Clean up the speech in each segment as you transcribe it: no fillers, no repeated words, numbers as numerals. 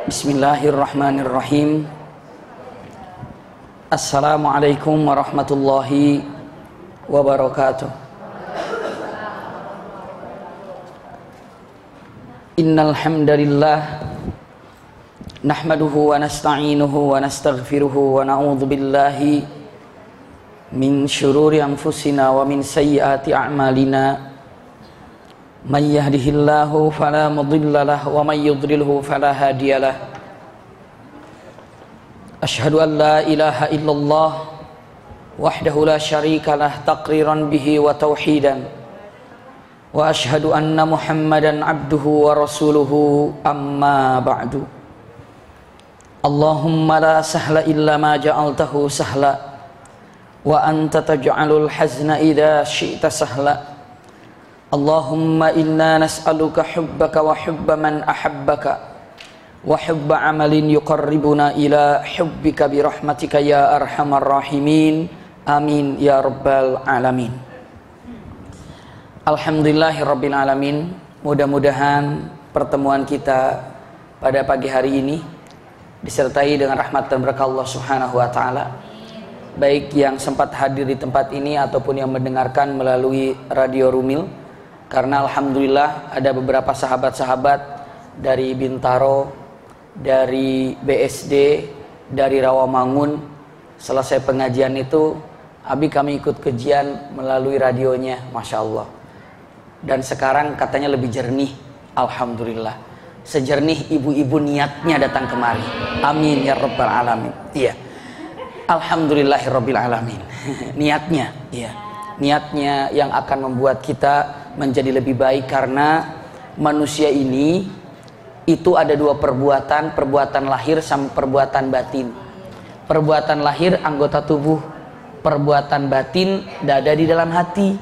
Bismillahirrahmanirrahim. Assalamualaikum warahmatullahi wabarakatuh. Innal hamdalillah nahmaduhu wa nasta'inuhu wa nastaghfiruhu wa na'udzu billahi min syururi anfusina wa min sayyiati a'malina. May yahdihillahu fala mudilla lahu wa may yudlilhu fala hadiyalah. Asyhadu an la ilaha illallah wahdahu la syarika lah taqriran bihi wa tauhidan. Wa asyhadu anna Muhammadan abduhu wa rasuluhu amma ba'du. Allahumma la sahla illa ma ja'altahu sahla wa anta taj'alul hazna idza syi'ta sahla. Allahumma inna nas'aluka hubbaka wa hubba man ahabbaka wa hubba amalin yuqarribuna ila hubbika birahmatika ya arhamar rahimin. Amin ya rabbal alamin. Alhamdulillahirabbil alamin. Mudah-mudahan pertemuan kita pada pagi hari ini disertai dengan rahmat dan berkah Allah Subhanahu wa taala. Baik yang sempat hadir di tempat ini ataupun yang mendengarkan melalui Radio Rumil. Karena alhamdulillah ada beberapa sahabat-sahabat dari Bintaro, dari BSD, dari Rawamangun. Selesai pengajian itu, kami ikut kajian melalui radionya, Masya Allah. Dan sekarang katanya lebih jernih, alhamdulillah. Sejernih ibu-ibu niatnya datang kemari. Amin ya rabbal alamin. Iya. Alhamdulillahirabbil alamin. Niatnya, iya. Niatnya yang akan membuat kita menjadi lebih baik, karena manusia ini itu ada dua perbuatan, perbuatan lahir sama perbuatan batin. Perbuatan lahir anggota tubuh, perbuatan batin dada di dalam hati.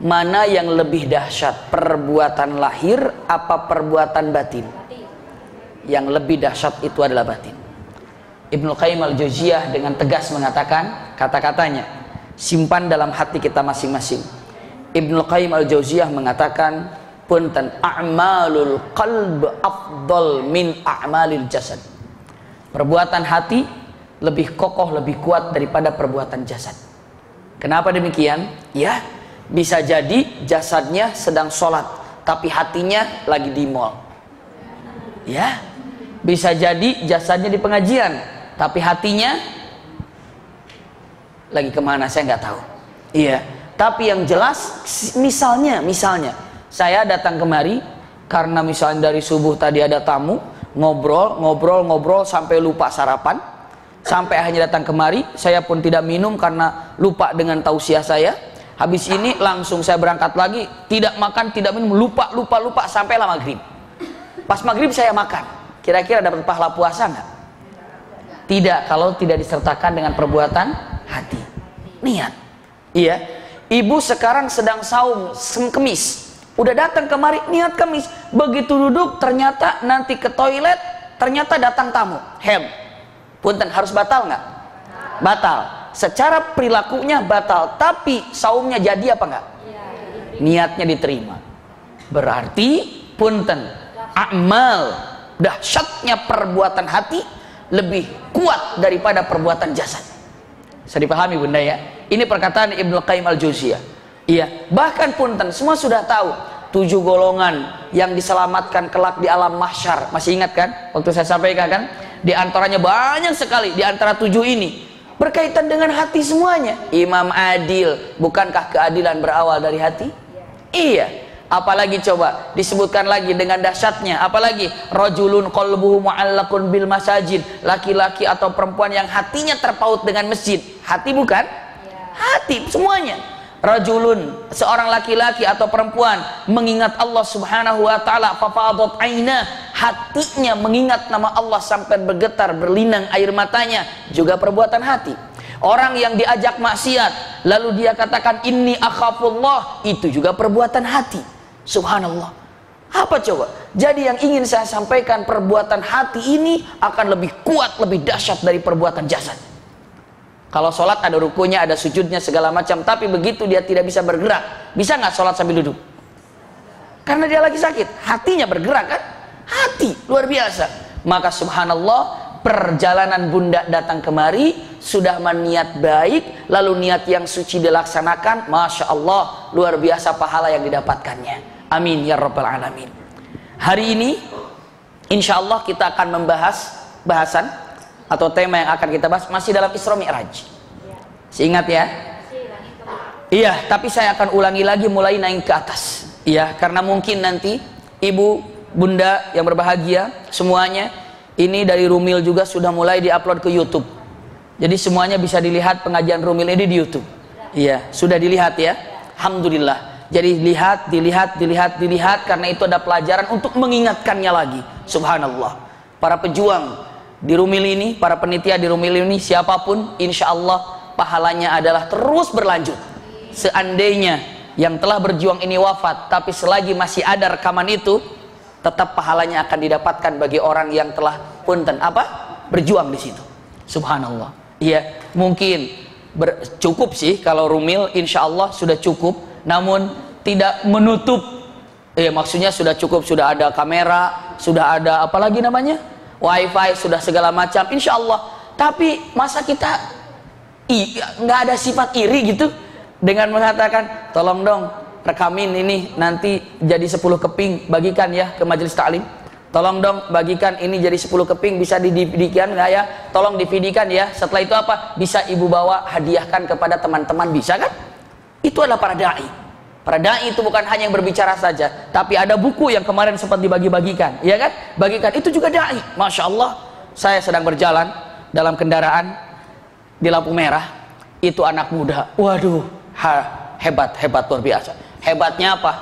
Mana yang lebih dahsyat, perbuatan lahir apa perbuatan batin? Yang lebih dahsyat itu adalah batin. Ibnu Qayyim al-Jauziyah dengan tegas mengatakan, kata-katanya simpan dalam hati kita masing-masing. Ibnu Qayyim al-Jauziyah mengatakan, punten a'malul qalb afdal min a'malil jasad. Perbuatan hati lebih kokoh, lebih kuat daripada perbuatan jasad. Kenapa demikian? Ya, bisa jadi jasadnya sedang sholat tapi hatinya lagi di mall. Ya, bisa jadi jasadnya di pengajian tapi hatinya lagi kemana saya nggak tahu. Iya. Tapi yang jelas, misalnya saya datang kemari karena misalnya dari subuh tadi ada tamu, ngobrol sampai lupa sarapan, sampai akhirnya datang kemari. Saya pun tidak minum karena lupa dengan tausiah saya. Habis ini langsung saya berangkat lagi, tidak makan, tidak minum, lupa sampailah maghrib. Pas maghrib saya makan. Kira-kira dapat pahala puasa nggak? Tidak, kalau tidak disertakan dengan perbuatan hati, niat. Iya. Ibu sekarang sedang saum kemis, udah datang kemari niat kemis, begitu duduk ternyata nanti ke toilet ternyata datang tamu, punten, harus batal nggak? Batal, secara perilakunya batal, tapi saumnya jadi apa nggak? Niatnya diterima. Berarti punten, amal dahsyatnya perbuatan hati lebih kuat daripada perbuatan jasad. Bisa dipahami bunda ya? Ini perkataan Ibnu Qayyim al-Jauziyah. Iya, bahkan punten semua sudah tahu 7 golongan yang diselamatkan kelak di alam mahsyar. Masih ingat kan? Waktu saya sampaikan kan? Di antaranya banyak sekali. Di antara 7 ini berkaitan dengan hati semuanya. Imam adil, bukankah keadilan berawal dari hati? Iya. Apalagi coba disebutkan lagi dengan dahsyatnya, apalagi rajulun qalbuhu mu'allaqun bil masajid, laki-laki atau perempuan yang hatinya terpaut dengan masjid. Hati bukan? Hati semuanya. Rajulun, seorang laki-laki atau perempuan mengingat Allah Subhanahu wa taala, fafadat aina, hatinya mengingat nama Allah sampai bergetar berlinang air matanya, juga perbuatan hati. Orang yang diajak maksiat lalu dia katakan inni akhafullah, itu juga perbuatan hati. Subhanallah. Apa coba? Jadi yang ingin saya sampaikan, perbuatan hati ini akan lebih kuat, lebih dahsyat dari perbuatan jasad. Kalau sholat ada rukunya, ada sujudnya, segala macam, tapi begitu dia tidak bisa bergerak, bisa nggak sholat sambil duduk? Karena dia lagi sakit, hatinya bergerak kan? Hati, luar biasa. Maka subhanallah, perjalanan bunda datang kemari sudah meniat baik, lalu niat yang suci dilaksanakan, masya Allah, luar biasa pahala yang didapatkannya. Amin ya rabbal alamin. Hari ini insya Allah kita akan membahas bahasan atau tema yang akan kita bahas masih dalam Isra Mi'raj. Ingat ya? Iya, tapi saya akan ulangi lagi mulai naik ke atas. Iya, karena mungkin nanti ibu, bunda yang berbahagia semuanya, ini dari Rumil juga sudah mulai diupload ke YouTube. Jadi semuanya bisa dilihat pengajian Rumil ini di YouTube. Iya, sudah dilihat ya. Alhamdulillah. Jadi dilihat karena itu ada pelajaran untuk mengingatkannya lagi. Subhanallah. Para pejuang di Rumil ini, para penitia di Rumil ini, siapapun, insya Allah pahalanya adalah terus berlanjut. Seandainya yang telah berjuang ini wafat, tapi selagi masih ada rekaman itu, tetap pahalanya akan didapatkan bagi orang yang telah berjuang di situ. Subhanallah. Iya, mungkin cukup sih kalau Rumil, insya Allah sudah cukup, namun tidak menutup. Maksudnya sudah cukup, sudah ada kamera, sudah ada apalagi namanya, wifi, sudah segala macam, insya Allah. Tapi masa kita nggak ada sifat iri gitu dengan mengatakan, tolong dong rekamin ini nanti jadi 10 keping, bagikan ya ke majelis taklim. Tolong dong bagikan ini jadi 10 keping, bisa didividikan nggak ya? Tolong dividikan ya. Setelah itu apa? Bisa ibu bawa hadiahkan kepada teman-teman, bisa kan? Itu adalah para dai. Para dai itu bukan hanya yang berbicara saja, tapi ada buku yang kemarin sempat dibagi-bagikan, ya kan? Bagikan, itu juga dai. Masya Allah, saya sedang berjalan dalam kendaraan di lampu merah, itu anak muda, waduh, hebat luar biasa. Hebatnya apa?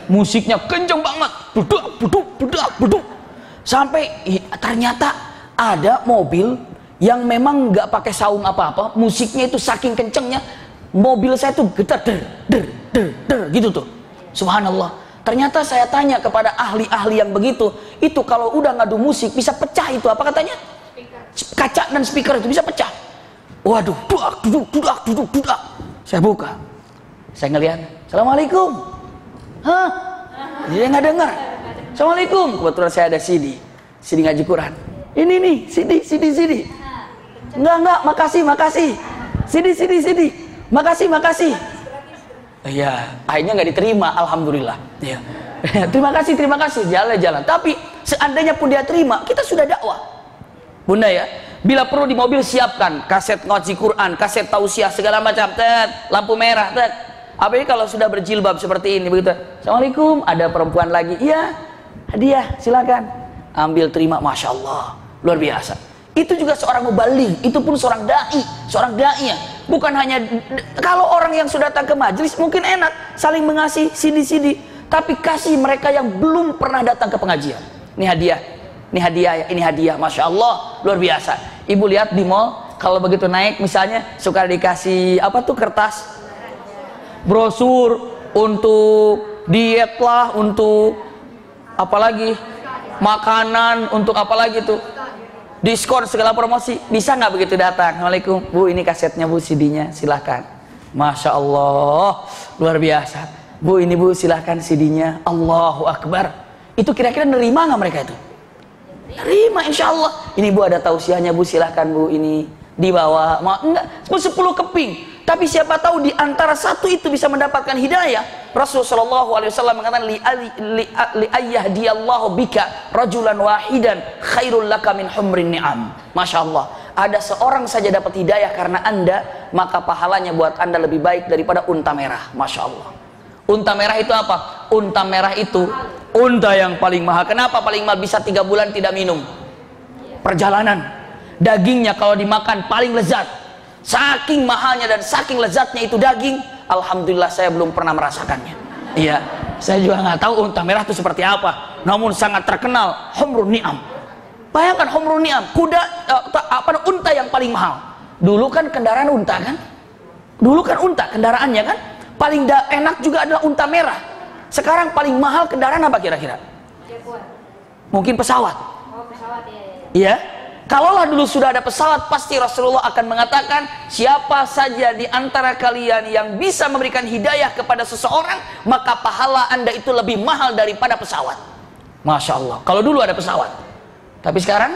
Musiknya kenceng banget, buduk. Sampai ternyata ada mobil yang memang nggak pakai saung apa-apa, musiknya itu saking kencengnya, mobil saya tuh getar der gitu tuh. Subhanallah. Ternyata saya tanya kepada ahli-ahli yang begitu, itu kalau udah ngadu musik bisa pecah itu, apa katanya? Kaca dan speaker itu bisa pecah. Waduh, dudak. Saya buka, saya ngelihat, assalamualaikum. Hah? Dia nggak dengar. Assalamualaikum. Kebetulan saya ada CD ngaji Quran. Ini nih, CD. Enggak, makasih. CD. Makasih. Iya, akhirnya nggak diterima, alhamdulillah. Iya. Terima kasih, jalan. Tapi seandainya pun dia terima, kita sudah dakwah. Bunda ya, bila perlu di mobil siapkan kaset ngaji Quran, kaset tausiah segala macam, lampu merah, Apalagi kalau sudah berjilbab seperti ini begitu. Assalamualaikum, ada perempuan lagi. Iya, hadiah, silakan. Ambil, terima, masya Allah, luar biasa. Itu juga seorang mubaligh, itu pun seorang dai ya. Bukan hanya kalau orang yang sudah datang ke majelis mungkin enak saling mengasih CD, tapi kasih mereka yang belum pernah datang ke pengajian. Ini hadiah, masya Allah, luar biasa. Ibu lihat di mall kalau begitu naik misalnya suka dikasih kertas brosur untuk diet lah, untuk apalagi makanan, untuk apalagi tuh diskon segala promosi. Bisa nggak begitu datang? Assalamualaikum Bu, ini kasetnya Bu, CD-nya silahkan. Masya Allah, luar biasa. Bu, ini Bu, silahkan CD-nya. Allahu Akbar. Itu kira-kira nerima nggak mereka itu? Nerima, insya Allah. Ini Bu, ada tausiahnya Bu, silahkan Bu, ini dibawa. Enggak, 10 keping. Tapi siapa tahu di antara satu itu bisa mendapatkan hidayah. Rasulullah SAW mengatakan li ayyahdiyallahu bika rajulan wahidan khairul laka min humrin ni'am. Masya Allah, ada seorang saja dapat hidayah karena Anda, maka pahalanya buat Anda lebih baik daripada unta merah. Masya Allah. Unta merah itu apa? Unta merah itu unta yang paling mahal. Kenapa paling mahal? Bisa 3 bulan tidak minum perjalanan. Dagingnya kalau dimakan paling lezat. Saking mahalnya dan saking lezatnya itu daging, alhamdulillah saya belum pernah merasakannya. Iya, saya juga nggak tahu unta merah itu seperti apa. Namun sangat terkenal, humrun ni'am. Bayangkan humrun ni'am, kuda unta yang paling mahal. Dulu kan kendaraan unta kan? Dulu kan unta kendaraannya kan? Paling enak juga adalah unta merah. Sekarang paling mahal kendaraan apa kira-kira? Mungkin pesawat. Oh, pesawat ya. Iya. Kalaulah dulu sudah ada pesawat, pasti Rasulullah akan mengatakan, siapa saja di antara kalian yang bisa memberikan hidayah kepada seseorang, maka pahala Anda itu lebih mahal daripada pesawat. Masya Allah. Kalau dulu ada pesawat. Tapi sekarang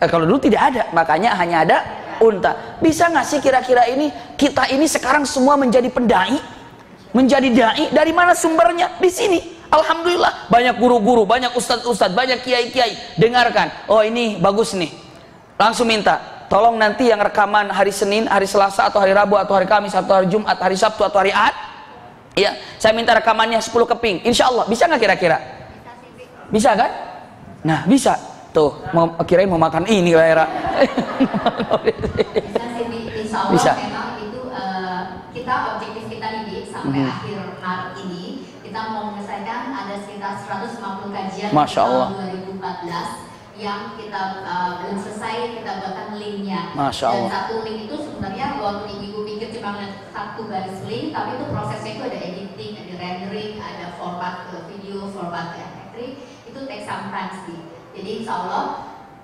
kalau dulu tidak ada, makanya hanya ada unta. Bisa nggak sih kira-kira ini kita ini sekarang semua menjadi pendai, menjadi dai? Dari mana sumbernya? Di sini. Alhamdulillah banyak guru-guru, banyak ustadz-ustadz, banyak kiai-kiai. Dengarkan, oh ini bagus nih, langsung minta tolong nanti yang rekaman hari Senin, hari Selasa, atau hari Rabu, atau hari Kamis, atau hari Jumat, hari Sabtu, atau hari Ahad, ya saya minta rekamannya 10 keping. Insya Allah bisa nggak kira-kira? Bisa kan? Nah bisa tuh, kirain mau makan ini Era. Insya Allah bisa. memang itu kita objektif kita nih sampai akhir Maret ini kita mau menyelesaikan ada sekitar 150 kajian Masya Allah. tahun 2014 yang kita belum selesai, kita buatkan linknya. Masya Allah. Dan satu link itu sebenarnya waktu ibu pikir cuma satu garis link, tapi itu prosesnya itu ada editing, ada rendering, ada format ke video, format ke MP3, itu take some time sih. Jadi insya Allah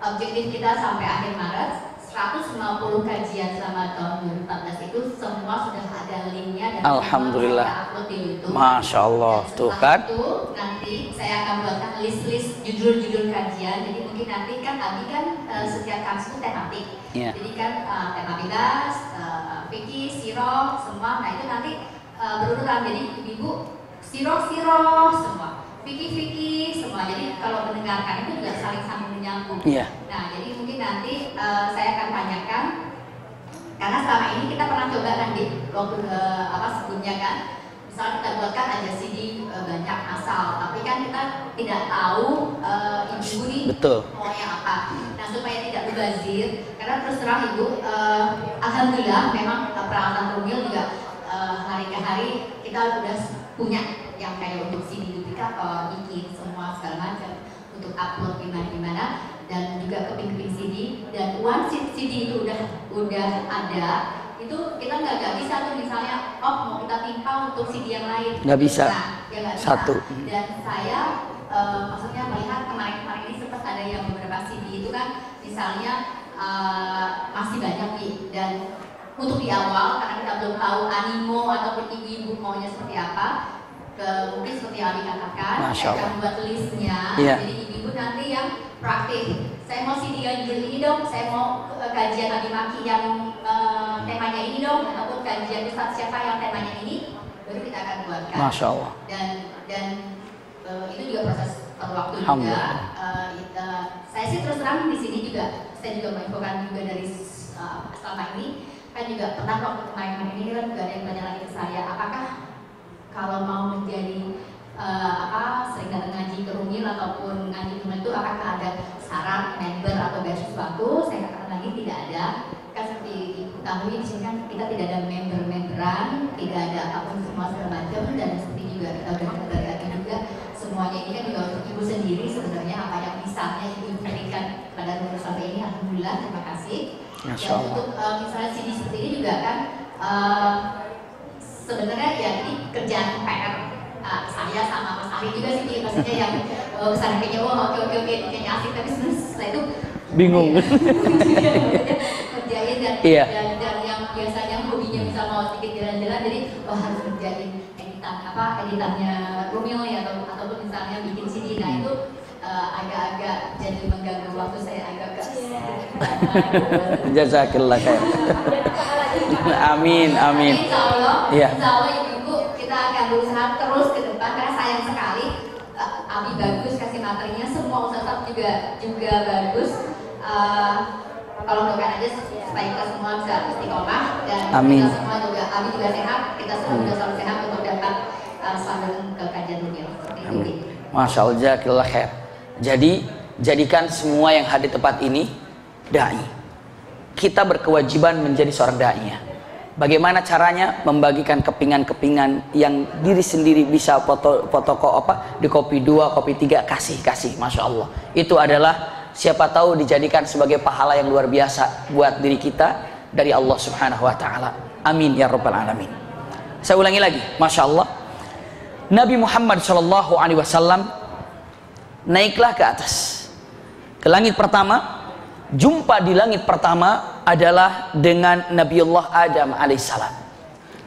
objektif kita sampai akhir Maret 150 kajian selama tahun 2014 itu semua sudah ada linknya dan Alhamdulillah. kita upload di YouTube. Masya Allah, Dan tuh kan? itu nanti saya akan buatkan list-list judul-judul kajian. Jadi mungkin nanti kan Abi kan setiap kamis itu tematik. Yeah. Jadi kan tema bebas, fikih, sirah, semua. Nah itu nanti berurutan. Jadi ibu sirah semua. Fikih semua. Jadi kalau mendengarkan itu juga saling sambung menyambung. Iya. Nah, jadi mungkin nanti saya akan tanyakan karena selama ini kita pernah coba kan di waktu sebelumnya kan, misalnya kita buatkan aja CD banyak asal, tapi kan kita tidak tahu ibu nih Betul. maunya apa. Nah, supaya tidak mubazir, karena terus terang ibu, alhamdulillah memang peralatan Rumil juga hari ke hari kita udah punya yang kayak untuk CD duplikator, bikin semua segala macam untuk upload gimana dan juga keping-keping CD. Dan once CD itu udah ada, itu kita nggak bisa tuh misalnya mau kita timpa untuk CD yang lain. Nggak bisa. Nah, ya nggak bisa. Satu. Dan saya maksudnya melihat kemarin ini sempat ada yang beberapa CD itu kan misalnya masih banyak nih, dan untuk di awal karena kita belum tahu animo ataupun ibu-ibu maunya seperti apa, mungkin seperti yang Abi katakan, saya akan buat listnya. Yeah. Jadi ibu-ibu nanti yang praktis, saya mau CD yang judul ini dong, saya mau kajian Abi Maki yang temanya ini dong, ataupun kajian Ustadz siapa yang temanya ini, baru kita akan buatkan. Masya Allah. Dan itu juga proses perlu waktu juga. Saya sih terus terang di sini juga, saya juga menginfokan juga dari selama ini. Kan juga pernah waktu kemarin ini kan juga ada yang tanya lagi ke saya, apakah kalau mau menjadi sering datang ngaji ke Rumil ataupun ngaji ke itu apakah ada syarat member atau bayar sesuatu? Saya katakan lagi tidak ada. Kan seperti diketahui di sini kan kita tidak ada memberan, tidak ada apapun semua segala macam, dan seperti juga kita udah dari lagi juga semuanya ini kan juga untuk ibu sendiri sebenarnya apa yang bisanya ibu berikan pada Rumil sampai ini, alhamdulillah, terima kasih. Dan untuk misalnya CD seperti ini juga kan sebenarnya ya ini kerjaan PR saya sama Mas Ali juga sih, maksudnya yang kesana kayaknya oke kayaknya asik, tapi setelah itu bingung. Kerjain dan yang biasanya hobinya bisa mau sedikit jalan-jalan, jadi harus kerjain editannya Rumil ya, ataupun misalnya bikin CD. Nah itu agak-agak jadi mengganggu waktu saya, agak-agak Jazakillah khair. Amin. Insya Allah, Iya. Insya Allah ibu kita akan berusaha terus ke depan, karena sayang sekali Abi bagus kasih materinya, semua ustadz juga bagus. Kalau doakan aja supaya kita semua bisa istiqomah dan Amin. kita semua juga, Abi juga sehat, kita semua juga selalu sehat untuk dapat selalu ke kajian dunia seperti ini. Masya Allah, jazakillah khair. Jadi jadikan semua yang hadir tempat ini dai. Kita berkewajiban menjadi seorang dai. Bagaimana caranya? Membagikan kepingan-kepingan yang diri sendiri bisa foto di kopi 2, kopi 3, kasih. Masya Allah. Itu adalah siapa tahu dijadikan sebagai pahala yang luar biasa buat diri kita dari Allah Subhanahu wa taala. Amin ya rabbal alamin. Saya ulangi lagi, Masya Allah. Nabi Muhammad sallallahu alaihi wasallam naiklah ke atas, ke langit pertama. Jumpa di langit pertama adalah dengan Nabiullah Adam alaihissalam.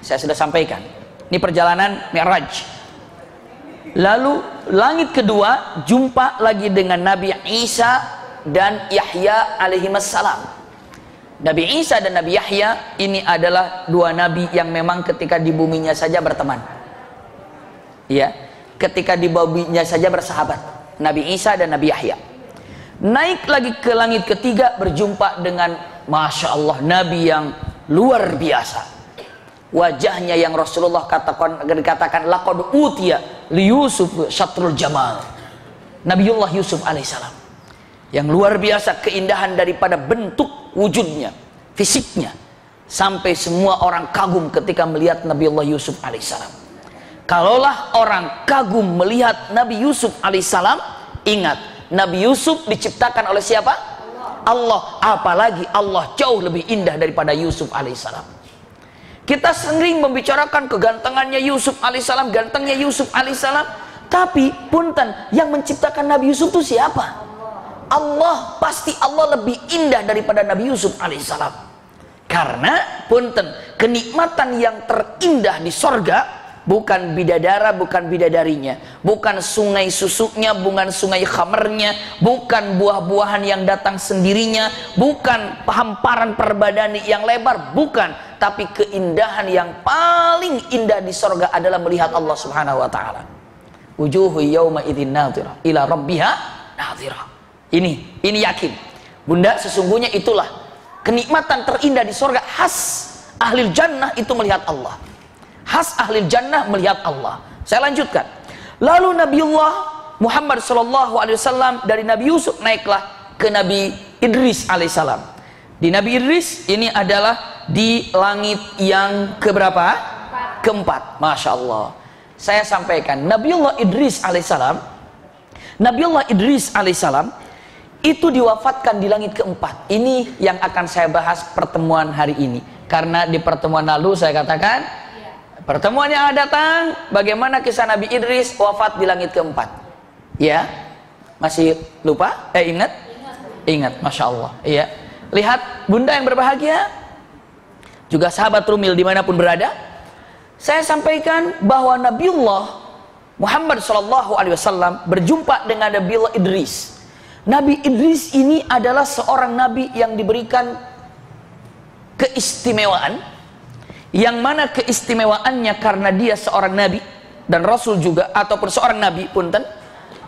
Saya sudah sampaikan, ini perjalanan Mi'raj. Lalu langit kedua jumpa lagi dengan Nabi Isa dan Yahya alaihissalam. Nabi Isa dan Nabi Yahya ini adalah dua nabi yang memang ketika di buminya saja berteman. Ya, ketika di buminya saja bersahabat. Nabi Isa dan Nabi Yahya. Naik lagi ke langit ketiga berjumpa dengan Masya Allah nabi yang luar biasa. Wajahnya yang Rasulullah dikatakan laqad utiya li Yusuf syatrul jamal. Nabiullah Yusuf alaihissalam yang luar biasa keindahan daripada bentuk wujudnya, fisiknya, sampai semua orang kagum ketika melihat Nabiullah Yusuf alaihissalam. Kalaulah orang kagum melihat Nabi Yusuf alaihissalam, ingat Nabi Yusuf diciptakan oleh siapa? Allah. Apalagi Allah jauh lebih indah daripada Yusuf alaihissalam. Kita sering membicarakan kegantengannya Yusuf alaihissalam, gantengnya Yusuf alaihissalam, tapi punten, yang menciptakan Nabi Yusuf itu siapa? Allah. Pasti Allah lebih indah daripada Nabi Yusuf alaihissalam. Karena punten, kenikmatan yang terindah di sorga bukan bidadara, bukan bidadarinya, bukan sungai susunya, bukan sungai khamernya, bukan buah-buahan yang datang sendirinya, bukan hamparan perbadani yang lebar, bukan. Tapi keindahan yang paling indah di sorga adalah melihat Allah subhanahu wa ta'ala. Wujuhu yawma idzin nadhirah ila rabbiha nadhirah. Ini yakin. Bunda, sesungguhnya itulah kenikmatan terindah di sorga. Khas ahli jannah itu melihat Allah. Khas ahli jannah melihat Allah. Saya lanjutkan. Lalu Nabiullah Muhammad SAW dari Nabi Yusuf naiklah ke Nabi Idris alaihissalam. Di Nabi Idris ini adalah di langit yang keberapa? Keempat. Masya Allah. Saya sampaikan Nabiullah Idris alaihissalam. Nabiullah Idris alaihissalam itu diwafatkan di langit keempat. Ini yang akan saya bahas pertemuan hari ini. Karena di pertemuan lalu saya katakan pertemuan yang datang, bagaimana kisah Nabi Idris wafat di langit keempat. Ya, masih lupa? Ingat? Ingat, Masya Allah. Iya. Lihat, bunda yang berbahagia, juga sahabat Rumil dimanapun berada, saya sampaikan bahwa Nabiullah Muhammad SAW berjumpa dengan Nabiullah Idris. Nabi Idris ini adalah seorang nabi yang diberikan keistimewaan, yang mana keistimewaannya karena dia seorang nabi dan rasul juga, ataupun seorang nabi punten.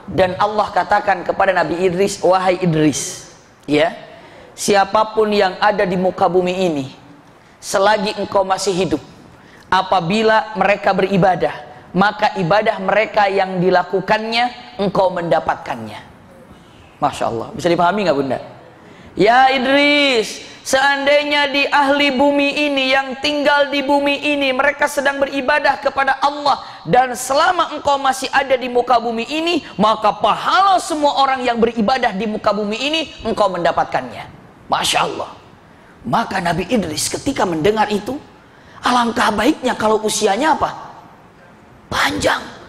Dan Allah katakan kepada Nabi Idris, wahai Idris, ya, siapapun yang ada di muka bumi ini selagi engkau masih hidup, apabila mereka beribadah, maka ibadah mereka yang dilakukannya engkau mendapatkannya. Masya Allah. Bisa dipahami nggak bunda? Ya Idris, seandainya di ahli bumi ini, yang tinggal di bumi ini, mereka sedang beribadah kepada Allah, dan selama engkau masih ada di muka bumi ini, maka pahala semua orang yang beribadah di muka bumi ini engkau mendapatkannya. Masya Allah. Maka Nabi Idris ketika mendengar itu, alangkah baiknya kalau usianya apa? Panjang.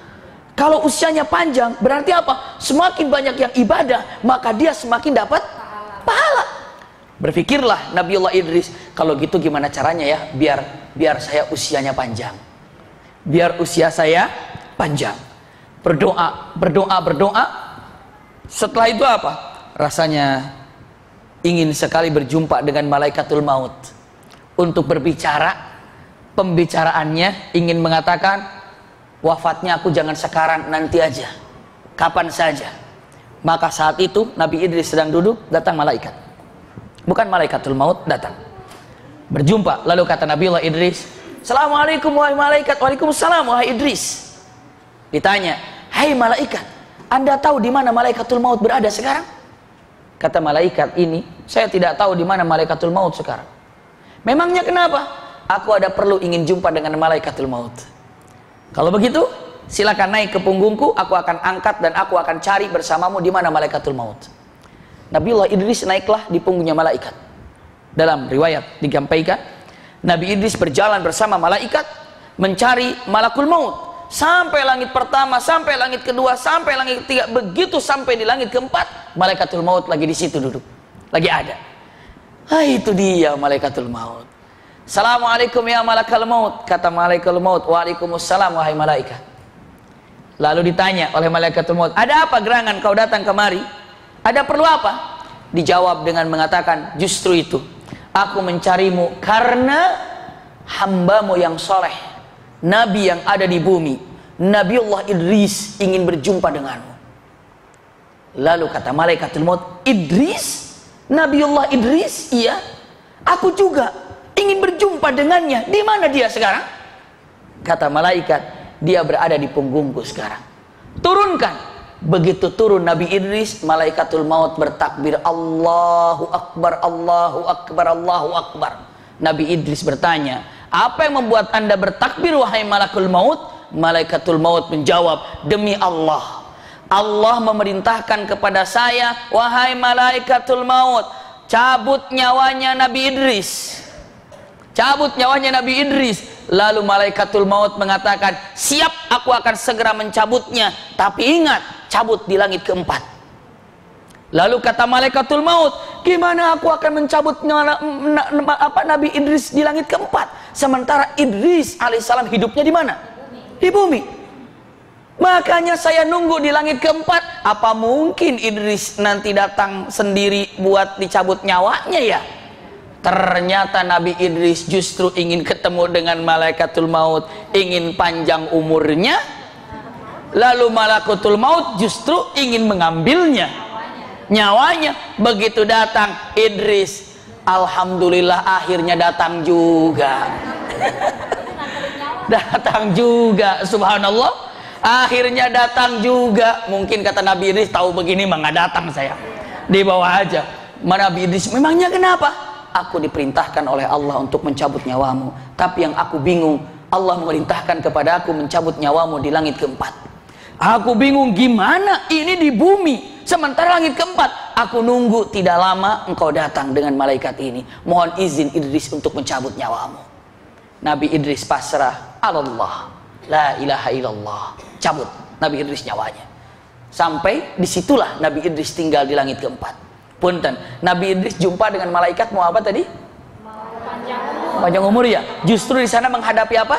Kalau usianya panjang berarti apa? Semakin banyak yang ibadah, maka dia semakin dapat pahala. Berpikirlah Nabiullah Idris, kalau gitu gimana caranya ya biar saya usianya panjang, biar usia saya panjang. Berdoa. Setelah itu apa? Rasanya ingin sekali berjumpa dengan malaikatul maut untuk berbicara. Pembicaraannya ingin mengatakan, wafatnya aku jangan sekarang, nanti aja, kapan saja. Maka saat itu Nabi Idris sedang duduk, datang malaikat, bukan malaikatul maut, datang berjumpa. Lalu kata Nabiullah Idris, assalamualaikum wahai malaikat. Waalaikumsalam wahai Idris. Ditanya, hai malaikat, anda tahu di mana malaikatul maut berada sekarang? Kata malaikat ini, saya tidak tahu di mana malaikatul maut sekarang. Memangnya kenapa? Aku ada perlu ingin jumpa dengan malaikatul maut. Kalau begitu, silakan naik ke punggungku, aku akan angkat dan aku akan cari bersamamu di mana malaikatul maut. Nabiullah Idris naiklah di punggungnya malaikat. Dalam riwayat disampaikan, Nabi Idris berjalan bersama malaikat mencari malakul maut sampai langit pertama, sampai langit kedua, sampai langit ketiga. Begitu sampai di langit keempat, malaikatul maut lagi di situ duduk, lagi ada. Itu dia malaikatul maut. Assalamualaikum ya malakal maut. Kata malaikatul maut, waalaikumsalam wahai malaikat. Lalu ditanya oleh malaikatul maut, ada apa gerangan kau datang kemari? Ada perlu apa? Dijawab dengan mengatakan, justru itu aku mencarimu karena hambamu yang soleh, nabi yang ada di bumi, Nabiullah Idris ingin berjumpa denganmu. Lalu kata malaikatul maut, Idris? Nabiullah Idris? Iya, aku juga ingin berjumpa dengannya. Di mana dia sekarang? Kata malaikat, dia berada di punggungku sekarang. Turunkan. Begitu turun Nabi Idris, malaikatul maut bertakbir, Allahu Akbar, Allahu Akbar, Allahu Akbar. Nabi Idris bertanya, apa yang membuat anda bertakbir wahai malakul maut? Malaikatul maut menjawab, demi Allah, Allah memerintahkan kepada saya, wahai malaikatul maut, cabut nyawanya Nabi Idris. Cabut nyawanya Nabi Idris. Lalu malaikatul maut mengatakan, siap, aku akan segera mencabutnya, tapi ingat, cabut di langit keempat. Lalu kata malaikatul maut, gimana aku akan mencabut Nabi Idris di langit keempat, sementara Idris alaihissalam hidupnya di mana? Di bumi. Makanya saya nunggu di langit keempat. Apa mungkin Idris nanti datang sendiri buat dicabut nyawanya ya? Ternyata Nabi Idris justru ingin ketemu dengan malaikatul maut, ingin panjang umurnya. Lalu malaikatul maut justru ingin mengambilnya, nyawanya. Begitu datang Idris, alhamdulillah akhirnya datang juga. Datang juga, subhanallah, akhirnya datang juga. Mungkin kata Nabi Idris, tahu begini mah nggak datang saya, di bawah aja. Nabi Idris, memangnya kenapa? Aku diperintahkan oleh Allah untuk mencabut nyawamu, tapi yang aku bingung, Allah memerintahkan kepada aku mencabut nyawamu di langit keempat. Aku bingung gimana ini di bumi, sementara langit keempat. Aku nunggu, tidak lama engkau datang dengan malaikat ini. Mohon izin Idris untuk mencabut nyawamu. Nabi Idris pasrah, Allah, la ilaha illallah. Cabut Nabi Idris nyawanya. Sampai disitulah Nabi Idris tinggal di langit keempat. Punten, Nabi Idris jumpa dengan malaikat mau apa tadi? Panjang umur ya. Justru di sana menghadapi apa?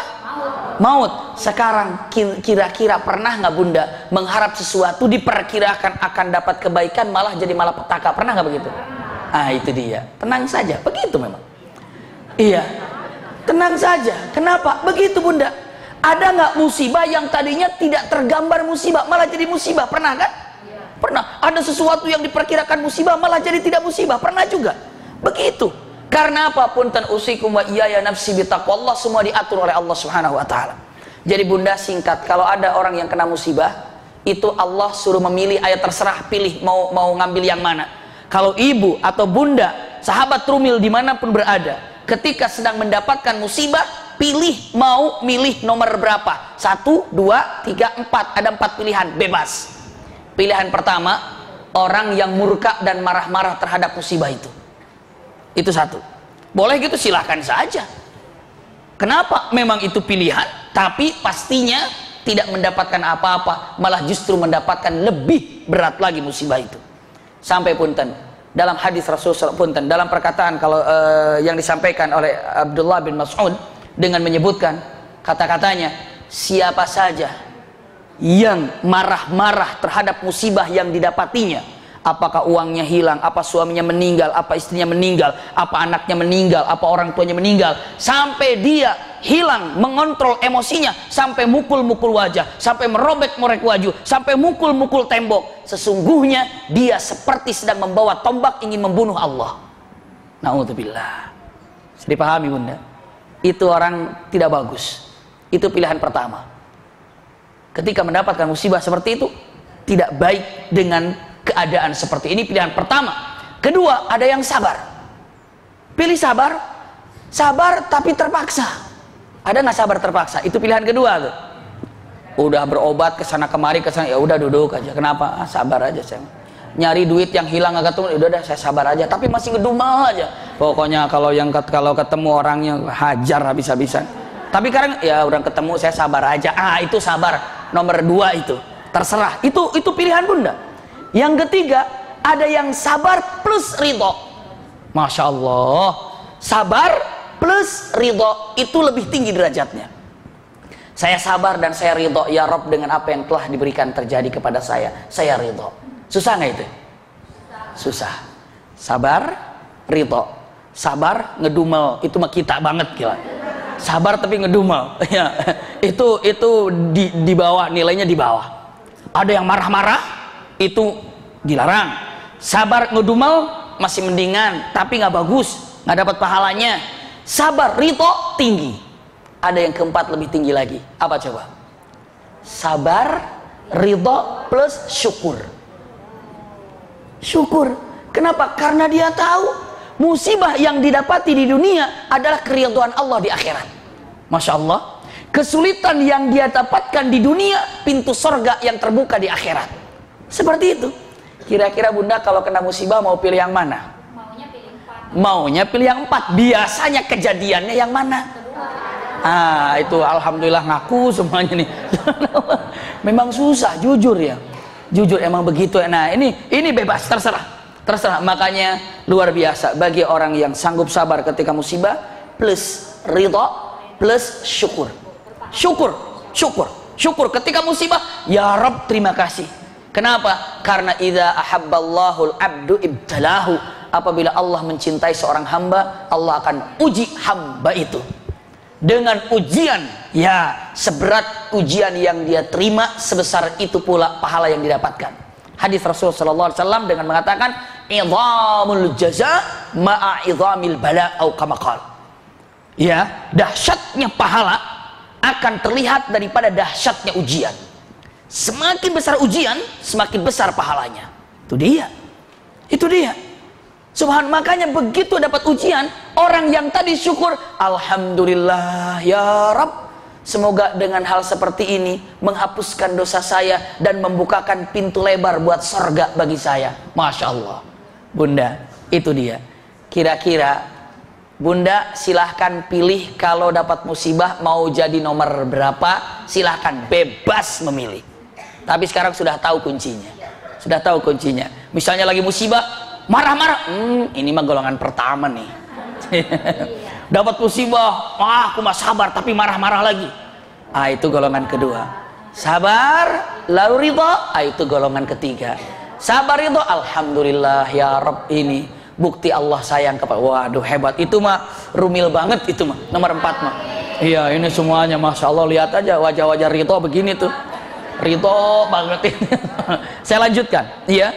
Maut. Sekarang kira-kira pernah nggak bunda mengharap sesuatu diperkirakan akan dapat kebaikan malah jadi malapetaka? Pernah nggak begitu? Ah, itu dia. Tenang saja, begitu memang. Iya, tenang saja. Kenapa? Begitu bunda. Ada nggak musibah yang tadinya tidak tergambar musibah malah jadi musibah? Pernah kan? Pernah. Ada sesuatu yang diperkirakan musibah malah jadi tidak musibah. Pernah juga. Begitu. Karena apapun tan usikum wa iyaya nafsi bitaqwallah, semua diatur oleh Allah Subhanahu wa taala. Jadi bunda singkat, kalau ada orang yang kena musibah, itu Allah suruh memilih, ayat terserah pilih mau ngambil yang mana. Kalau ibu atau bunda, sahabat Rumil dimanapun berada, ketika sedang mendapatkan musibah, pilih mau milih nomor berapa? 1, 2, 3, 4. Ada 4 pilihan, bebas. Pilihan pertama, orang yang murka dan marah-marah terhadap musibah itu. Itu 1. Boleh gitu, silahkan saja. Kenapa? Memang itu pilihan, tapi pastinya tidak mendapatkan apa-apa, malah justru mendapatkan lebih berat lagi musibah itu. Sampai punten, dalam hadis Rasulullah punten, dalam perkataan kalau yang disampaikan oleh Abdullah bin Mas'ud dengan menyebutkan kata-katanya, siapa saja yang marah-marah terhadap musibah yang didapatinya, apakah uangnya hilang, apa suaminya meninggal, apa istrinya meninggal, apa anaknya meninggal, apa orang tuanya meninggal, sampai dia hilang mengontrol emosinya, sampai mukul-mukul wajah, sampai merobek-morek wajah, sampai mukul-mukul tembok, sesungguhnya dia seperti sedang membawa tombak ingin membunuh Allah. Na'udzubillah. Dipahami bunda? Itu orang tidak bagus. Itu pilihan pertama. Ketika mendapatkan musibah seperti itu, tidak baik dengan keadaan seperti ini. Pilihan pertama. Kedua, ada yang sabar. Pilih sabar. Sabar tapi terpaksa. Ada nggak sabar terpaksa? Itu pilihan kedua tuh. Udah berobat kesana kemari kesana, ya udah duduk aja. Kenapa? Ah, sabar aja saya. Nyari duit yang hilang nggak ketemu, udah dah saya sabar aja. Tapi masih ngedumel aja. Pokoknya kalau ketemu orangnya hajar habis-habisan. Tapi sekarang ya udah ketemu, saya sabar aja. Ah, itu sabar. Nomor 2 itu terserah, itu pilihan bunda. Yang ketiga, ada yang sabar plus ridho. Masya Allah, sabar plus ridho itu lebih tinggi derajatnya. Saya sabar dan saya ridho, ya Rob, dengan apa yang telah diberikan terjadi kepada saya ridho. Susah nggak itu? Susah. Sabar, ridho. Sabar, ngedumel, itu mah kita banget gila. Sabar tapi ngedumel. Ya, itu di bawah, nilainya di bawah. Ada yang marah-marah, itu dilarang. Sabar ngedumel masih mendingan, tapi nggak bagus, nggak dapat pahalanya. Sabar, ridho, tinggi. Ada yang keempat lebih tinggi lagi. Apa coba? Sabar, ridho plus syukur. Syukur. Kenapa? Karena dia tahu musibah yang didapati di dunia adalah keridhaan Allah di akhirat. Masya Allah. Kesulitan yang dia dapatkan di dunia, pintu sorga yang terbuka di akhirat. Seperti itu. Kira-kira Bunda kalau kena musibah mau pilih yang mana? Maunya pilih 4. Maunya pilih yang 4. Biasanya kejadiannya yang mana? Itu alhamdulillah ngaku semuanya nih. Memang susah, jujur ya. Jujur emang begitu. Nah, ini bebas, terserah. Terserah, makanya luar biasa bagi orang yang sanggup sabar ketika musibah plus ridho plus syukur. Syukur ketika musibah, ya Rabb terima kasih. Kenapa? Karena idza ahabballahu al-'abdu ibtalahu. Apabila Allah mencintai seorang hamba, Allah akan uji hamba itu dengan ujian, ya seberat ujian yang dia terima, sebesar itu pula pahala yang didapatkan. Hadis Rasulullah sallallahu alaihi wasallam dengan mengatakan idhamul jaza ma'a idhamil bala au kama qala. Ya, dahsyatnya pahala akan terlihat daripada dahsyatnya ujian. Semakin besar ujian, semakin besar pahalanya. Itu dia. Makanya begitu dapat ujian, orang yang tadi syukur, alhamdulillah ya Rabb, semoga dengan hal seperti ini menghapuskan dosa saya dan membukakan pintu lebar buat surga bagi saya. Masya Allah. Bunda, itu dia. Kira-kira Bunda silahkan pilih kalau dapat musibah mau jadi nomor berapa, silahkan bebas memilih. Tapi sekarang sudah tahu kuncinya. Misalnya lagi musibah, marah-marah, ini mah golongan pertama nih. Dapat musibah, aku mah sabar tapi marah-marah lagi. Itu golongan kedua. Sabar lalu ridho, itu golongan ketiga. Sabar ridho, alhamdulillah ya Rabb, ini bukti Allah sayang kepada. Waduh hebat, itu mah rumil banget, itu mah nomor 4 mah. Iya, ini semuanya Masya Allah, lihat aja wajah-wajah ridho begini tuh, ridho banget. Saya lanjutkan. Iya,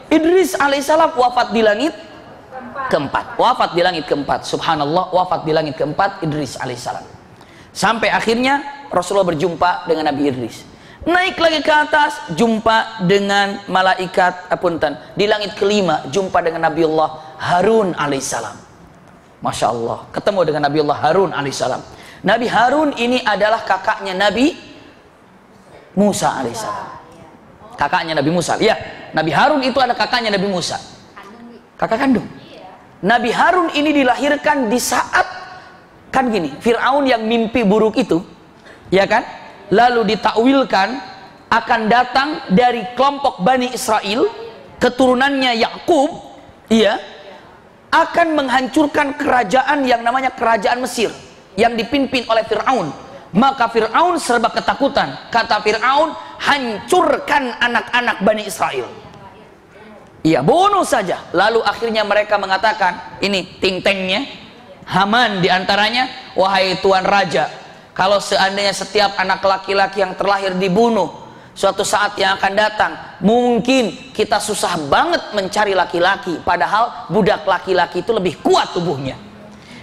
Idris alaihissalam wafat di langit keempat. Subhanallah, wafat di langit keempat Idris alaihissalam. Sampai akhirnya Rasulullah berjumpa dengan Nabi Idris. Naik lagi ke atas, jumpa dengan malaikat di langit kelima, jumpa dengan Nabiullah Harun alaihissalam. Masya Allah, ketemu dengan Nabiullah Harun alaihissalam. Nabi Harun ini adalah kakaknya Nabi Musa alaihissalam. Kakaknya Nabi Musa. Ya, Nabi Harun itu ada kakaknya Nabi Musa. Kakak kandung. Nabi Harun ini dilahirkan di saat kan gini, Fir'aun yang mimpi buruk itu, ya kan? Lalu ditakwilkan akan datang dari kelompok Bani Israel, keturunannya Yakub, iya, akan menghancurkan kerajaan yang namanya kerajaan Mesir yang dipimpin oleh Fir'aun. Maka Fir'aun serba ketakutan. Kata Fir'aun, hancurkan anak-anak Bani Israel. Iya, bunuh saja. Lalu akhirnya mereka mengatakan, ini ting-tengnya, Haman diantaranya, wahai Tuan Raja, kalau seandainya setiap anak laki-laki yang terlahir dibunuh, suatu saat yang akan datang, mungkin kita susah banget mencari laki-laki, padahal budak laki-laki itu lebih kuat tubuhnya.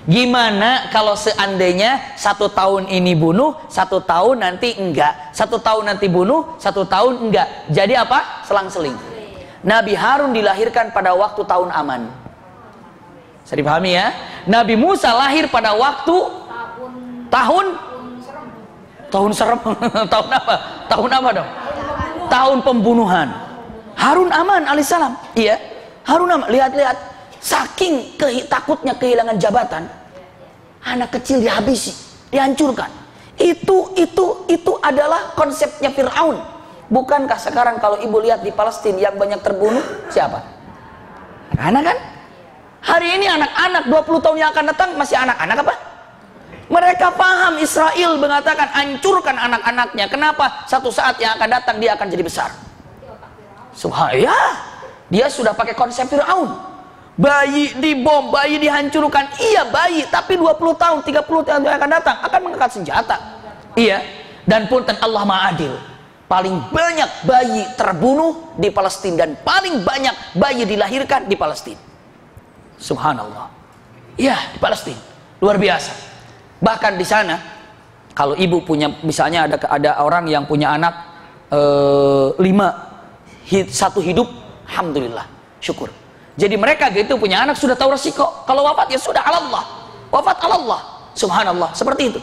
Gimana kalau seandainya 1 tahun ini bunuh, 1 tahun nanti enggak, 1 tahun nanti bunuh, 1 tahun enggak. Jadi apa? Selang-seling. Nabi Harun dilahirkan pada waktu tahun aman. Bisa dipahami ya? Nabi Musa lahir pada waktu tahun serem. Tahun apa? Tahun apa dong? Tahun pembunuhan. Harun aman alaihissalam. Iya, Harun aman. Lihat-lihat, saking takutnya kehilangan jabatan, anak kecil dihabisi, dihancurkan. Itu adalah konsepnya Fir'aun. Bukankah sekarang kalau ibu lihat di Palestina yang banyak terbunuh siapa? Anak kan? Hari ini anak-anak 20 tahun yang akan datang masih anak-anak apa? Mereka paham Israel mengatakan hancurkan anak-anaknya. Kenapa? Satu saat yang akan datang dia akan jadi besar. Subhanallah. Dia sudah pakai konsep Fir'aun. Bayi dibom, bayi dihancurkan. Iya bayi, tapi 20 tahun, 30 tahun yang akan datang akan mengangkat senjata. Iya. Dan punten Allah Maha Adil. Paling banyak bayi terbunuh di Palestina dan paling banyak bayi dilahirkan di Palestina. Subhanallah. Iya, di Palestina. Luar biasa. Bahkan di sana kalau ibu punya, misalnya ada orang yang punya anak 5, satu hidup, alhamdulillah, syukur. Jadi mereka gitu punya anak sudah tahu resiko. Kalau wafat ya sudah Allah. Wafat Allah. Subhanallah, seperti itu.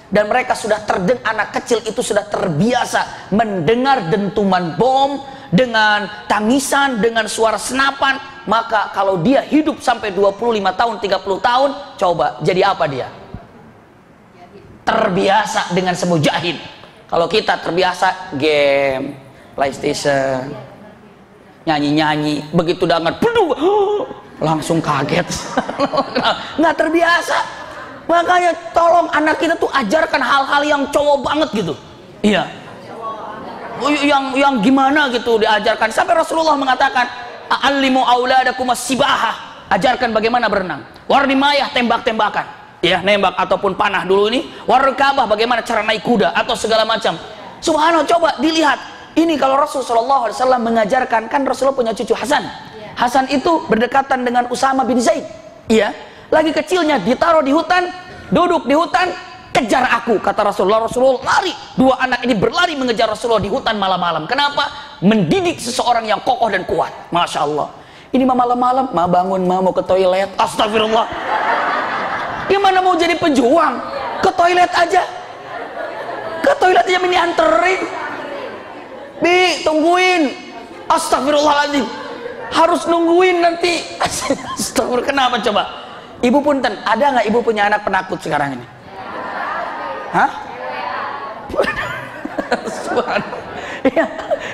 Dan mereka sudah anak kecil itu sudah terbiasa mendengar dentuman bom, dengan tangisan, dengan suara senapan. Maka kalau dia hidup sampai 25 tahun, 30 tahun, coba jadi apa dia? Terbiasa dengan semujahid. Kalau kita terbiasa game, PlayStation, nyanyi-nyanyi, begitu dengar langsung kaget. Nggak terbiasa. Makanya tolong anak kita tuh ajarkan hal-hal yang cowok banget gitu. Iya. Yang gimana gitu diajarkan. Sampai Rasulullah mengatakan, "A'allimu auladakum as-sibahah." Ajarkan bagaimana berenang. Wardimayah, tembak-tembakan. Ya, nembak ataupun panah dulu ini. Warkabah, bagaimana cara naik kuda atau segala macam. Subhanallah, coba dilihat. Ini kalau Rasulullah SAW mengajarkan, kan Rasulullah punya cucu Hasan. Hasan itu berdekatan dengan Usama bin Zaid. Iya. Lagi kecilnya ditaruh di hutan, duduk di hutan, kejar aku, kata Rasulullah. Rasulullah lari, dua anak ini berlari mengejar Rasulullah di hutan malam-malam. Kenapa? Mendidik seseorang yang kokoh dan kuat. Masya Allah. Ini malam-malam, ma bangun, ma mau ke toilet. Astagfirullah. Gimana mau jadi pejuang? Ke toilet aja. Ke toilet aja ini anterin. Bi, tungguin. Astagfirullahaladzim. Harus nungguin nanti. Astagfirullah. Kenapa coba? Ibu punten, ada nggak ibu punya anak penakut sekarang ini? Hah? Ya,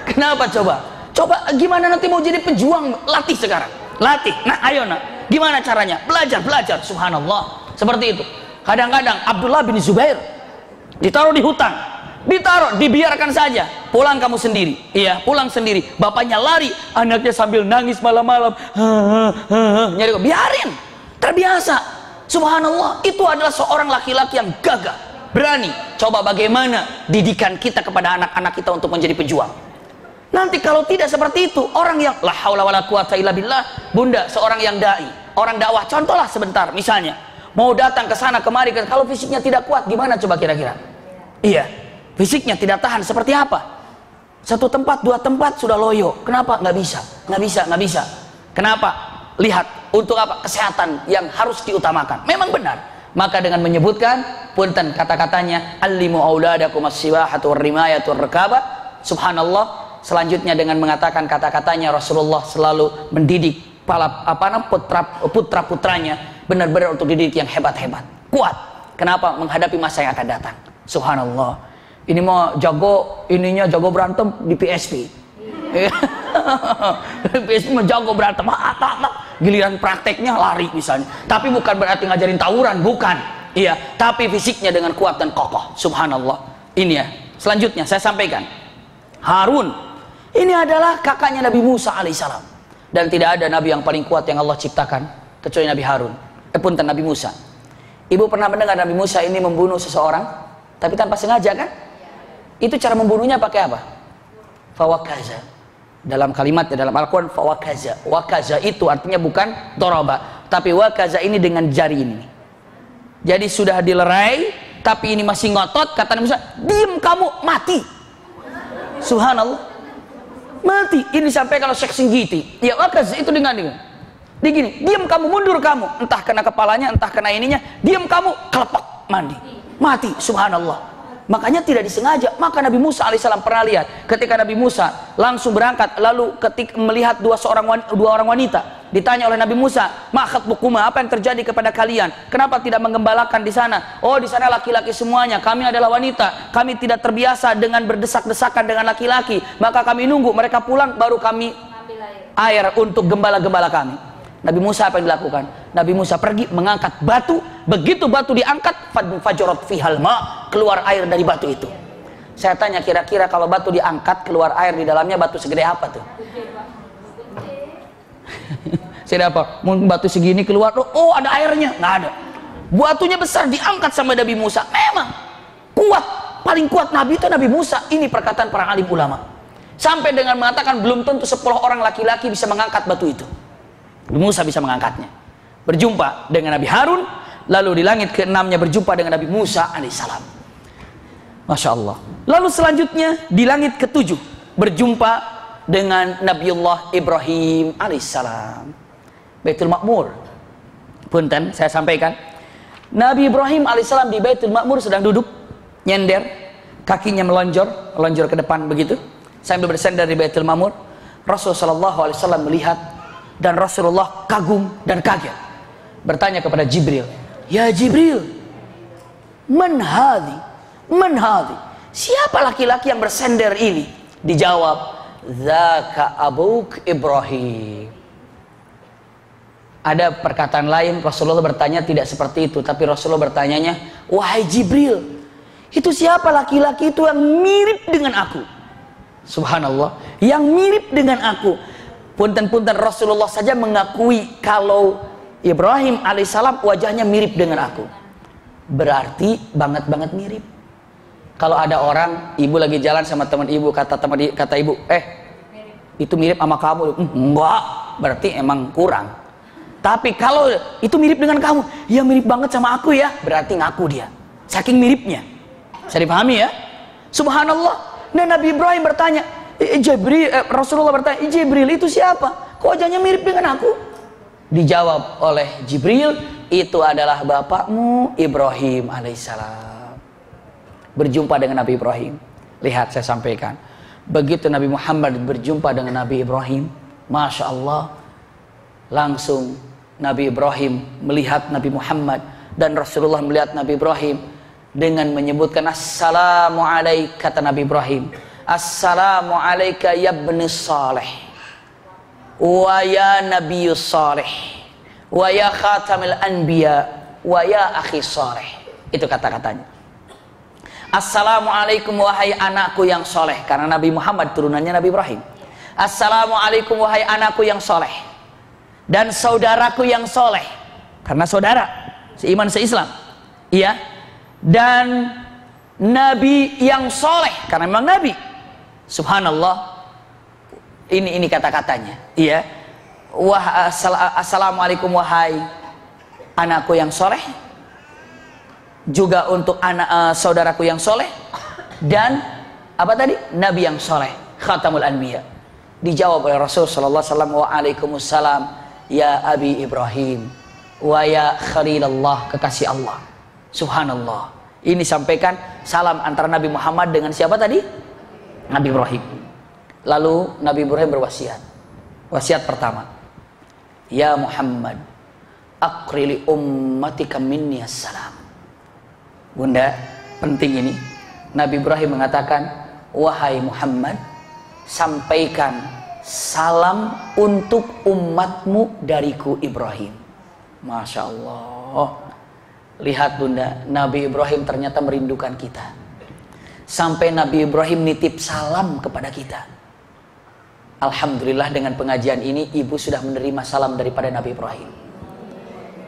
kenapa coba? Coba gimana nanti mau jadi pejuang? Latih sekarang, latih. Nah, ayo nak, gimana caranya? Belajar. Subhanallah, seperti itu. Kadang-kadang Abdullah bin Zubair ditaruh di hutan, dibiarkan saja. Pulang kamu sendiri. Iya, pulang sendiri. Bapaknya lari, anaknya sambil nangis malam-malam. Nyari, biarin. Terbiasa. Subhanallah, itu adalah seorang laki-laki yang gagah, berani. Coba bagaimana didikan kita kepada anak-anak kita untuk menjadi pejuang. Nanti kalau tidak seperti itu, orang yang la haula wala quwata illa billah, bunda, seorang yang dai, orang dakwah, contohlah sebentar, misalnya mau datang ke sana kemari, kalau fisiknya tidak kuat, gimana coba kira-kira? Iya, fisiknya tidak tahan, seperti apa? Satu tempat, dua tempat sudah loyo. Kenapa? Nggak bisa. Kenapa? Lihat, untuk apa? Kesehatan yang harus diutamakan. Memang benar. Maka dengan menyebutkan, punten kata-katanya, "Allimu auladakum as-sibahatu war-rimayatu war-rakabah." Subhanallah. Selanjutnya dengan mengatakan kata-katanya, Rasulullah selalu mendidik putra-putranya benar-benar untuk dididik yang hebat-hebat, kuat. Kenapa? Menghadapi masa yang akan datang. Subhanallah. Ini mau jago, ininya jago berantem di PSP. PSP menjago berantem, giliran prakteknya lari misalnya. Tapi bukan berarti ngajarin tawuran, bukan. Iya, tapi fisiknya dengan kuat dan kokoh. Subhanallah. Ini ya. Selanjutnya saya sampaikan, Harun ini adalah kakaknya Nabi Musa alaihissalam. Dan tidak ada nabi yang paling kuat yang Allah ciptakan kecuali Nabi Harun. Punten, Nabi Musa. Ibu pernah mendengar Nabi Musa ini membunuh seseorang, tapi tanpa sengaja kan? Itu cara membunuhnya pakai apa? Fawakaza. Dalam kalimatnya dalam Al-Quran, fawakaza. Wakaza itu artinya bukan doroba, tapi wakaza ini dengan jari ini. Jadi sudah dilerai, tapi ini masih ngotot. Kata Nabi Musa, diam kamu, mati. Subhanallah, mati. Ini sampai kalau Syekh Singgiti, ya wakaza itu dengan digini, diam kamu, mundur kamu. Entah kena kepalanya, entah kena ininya. Diam kamu, kelepak, mati. Subhanallah. Makanya tidak disengaja. Maka Nabi Musa alaihissalam pernah lihat ketika Nabi Musa langsung berangkat, lalu ketika melihat dua orang wanita, ditanya oleh Nabi Musa, "Ma khatbukuma, apa yang terjadi kepada kalian? Kenapa tidak menggembalakan di sana?" "Oh, di sana laki-laki semuanya. Kami adalah wanita. Kami tidak terbiasa dengan berdesak-desakan dengan laki-laki. Maka kami nunggu mereka pulang baru kami air untuk gembala-gembala kami." Nabi Musa apa yang dilakukan? Nabi Musa pergi mengangkat batu. Begitu batu diangkat, fajarat fihal ma, keluar air dari batu itu. Saya tanya, kira-kira kalau batu diangkat keluar air di dalamnya, batu segede apa tuh? Saya apa? Batu segini keluar, oh ada airnya, nggak ada. Batunya besar diangkat sama Nabi Musa. Memang kuat, paling kuat Nabi itu Nabi Musa. Ini perkataan para alim ulama. Sampai dengan mengatakan belum tentu 10 orang laki-laki bisa mengangkat batu itu. Nabi Musa bisa mengangkatnya. Berjumpa dengan Nabi Harun, lalu di langit ke-6-nya berjumpa dengan Nabi Musa alaihissalam. Masya Allah. Lalu selanjutnya di langit ke-7 berjumpa dengan Nabiullah Ibrahim alaihissalam. Baitul Ma'mur. Punten, saya sampaikan. Nabi Ibrahim alaihissalam di Baitul Ma'mur sedang duduk, nyender, kakinya melonjor ke depan begitu, sambil bersandar di Baitul Ma'mur. Rasulullah SAW melihat, dan Rasulullah kagum dan kaget. Bertanya kepada Jibril, ya Jibril, man hadhi? Man hadhi? Siapa laki-laki yang bersender ini? Dijawab, dzaka abuk Ibrahim. Ada perkataan lain, Rasulullah bertanya tidak seperti itu, tapi Rasulullah bertanyanya, wahai Jibril, itu siapa laki-laki itu yang mirip dengan aku? Subhanallah, yang mirip dengan aku. Punten-punten Rasulullah saja mengakui kalau Ibrahim alaihissalam wajahnya mirip dengan aku. Berarti banget-banget mirip. Kalau ada orang, ibu lagi jalan sama teman ibu, kata ibu, itu mirip sama kamu. Enggak, berarti emang kurang. Tapi kalau itu mirip dengan kamu, ya mirip banget sama aku ya, berarti ngaku dia. Saking miripnya. Bisa dipahami ya? Subhanallah. Dan Nabi Ibrahim bertanya, Rasulullah bertanya, Jibril itu siapa? Kok wajahnya mirip dengan aku? Dijawab oleh Jibril, itu adalah bapakmu Ibrahim alaihissalam. Berjumpa dengan Nabi Ibrahim. Lihat, saya sampaikan, begitu Nabi Muhammad berjumpa dengan Nabi Ibrahim, Masya Allah, langsung Nabi Ibrahim melihat Nabi Muhammad, dan Rasulullah melihat Nabi Ibrahim dengan menyebutkan Assalamualaikum, kata Nabi Ibrahim, Assalamualaikum ya ibni salih wa ya nabiyyus salih wa ya khatamil anbiya wa ya akhi salih. Itu kata-katanya. Assalamualaikum wahai anakku yang soleh, karena Nabi Muhammad turunannya Nabi Ibrahim. Assalamualaikum wahai anakku yang soleh dan saudaraku yang soleh, karena saudara seiman seislam, iya, dan Nabi yang soleh, karena memang Nabi. Subhanallah. Ini kata-katanya, iya. Assalamualaikum wahai anakku yang soleh, juga untuk anak saudaraku yang soleh, dan apa tadi? Nabi yang soleh, khatamul anbiya. Dijawab oleh Rasul sallallahu alaihi wasallam, waalaikumsalam ya Abi Ibrahim wa ya Khalilullah, kekasih Allah. Subhanallah. Ini sampaikan salam antara Nabi Muhammad dengan siapa tadi? Nabi Ibrahim. Lalu Nabi Ibrahim berwasiat. Wasiat pertama, ya Muhammad, aqrili ummatika minni assalam. Bunda, penting ini. Nabi Ibrahim mengatakan, wahai Muhammad, sampaikan salam untuk umatmu dariku Ibrahim. Masya Allah. Lihat Bunda, Nabi Ibrahim ternyata merindukan kita. Sampai Nabi Ibrahim nitip salam kepada kita. Alhamdulillah, dengan pengajian ini ibu sudah menerima salam daripada Nabi Ibrahim.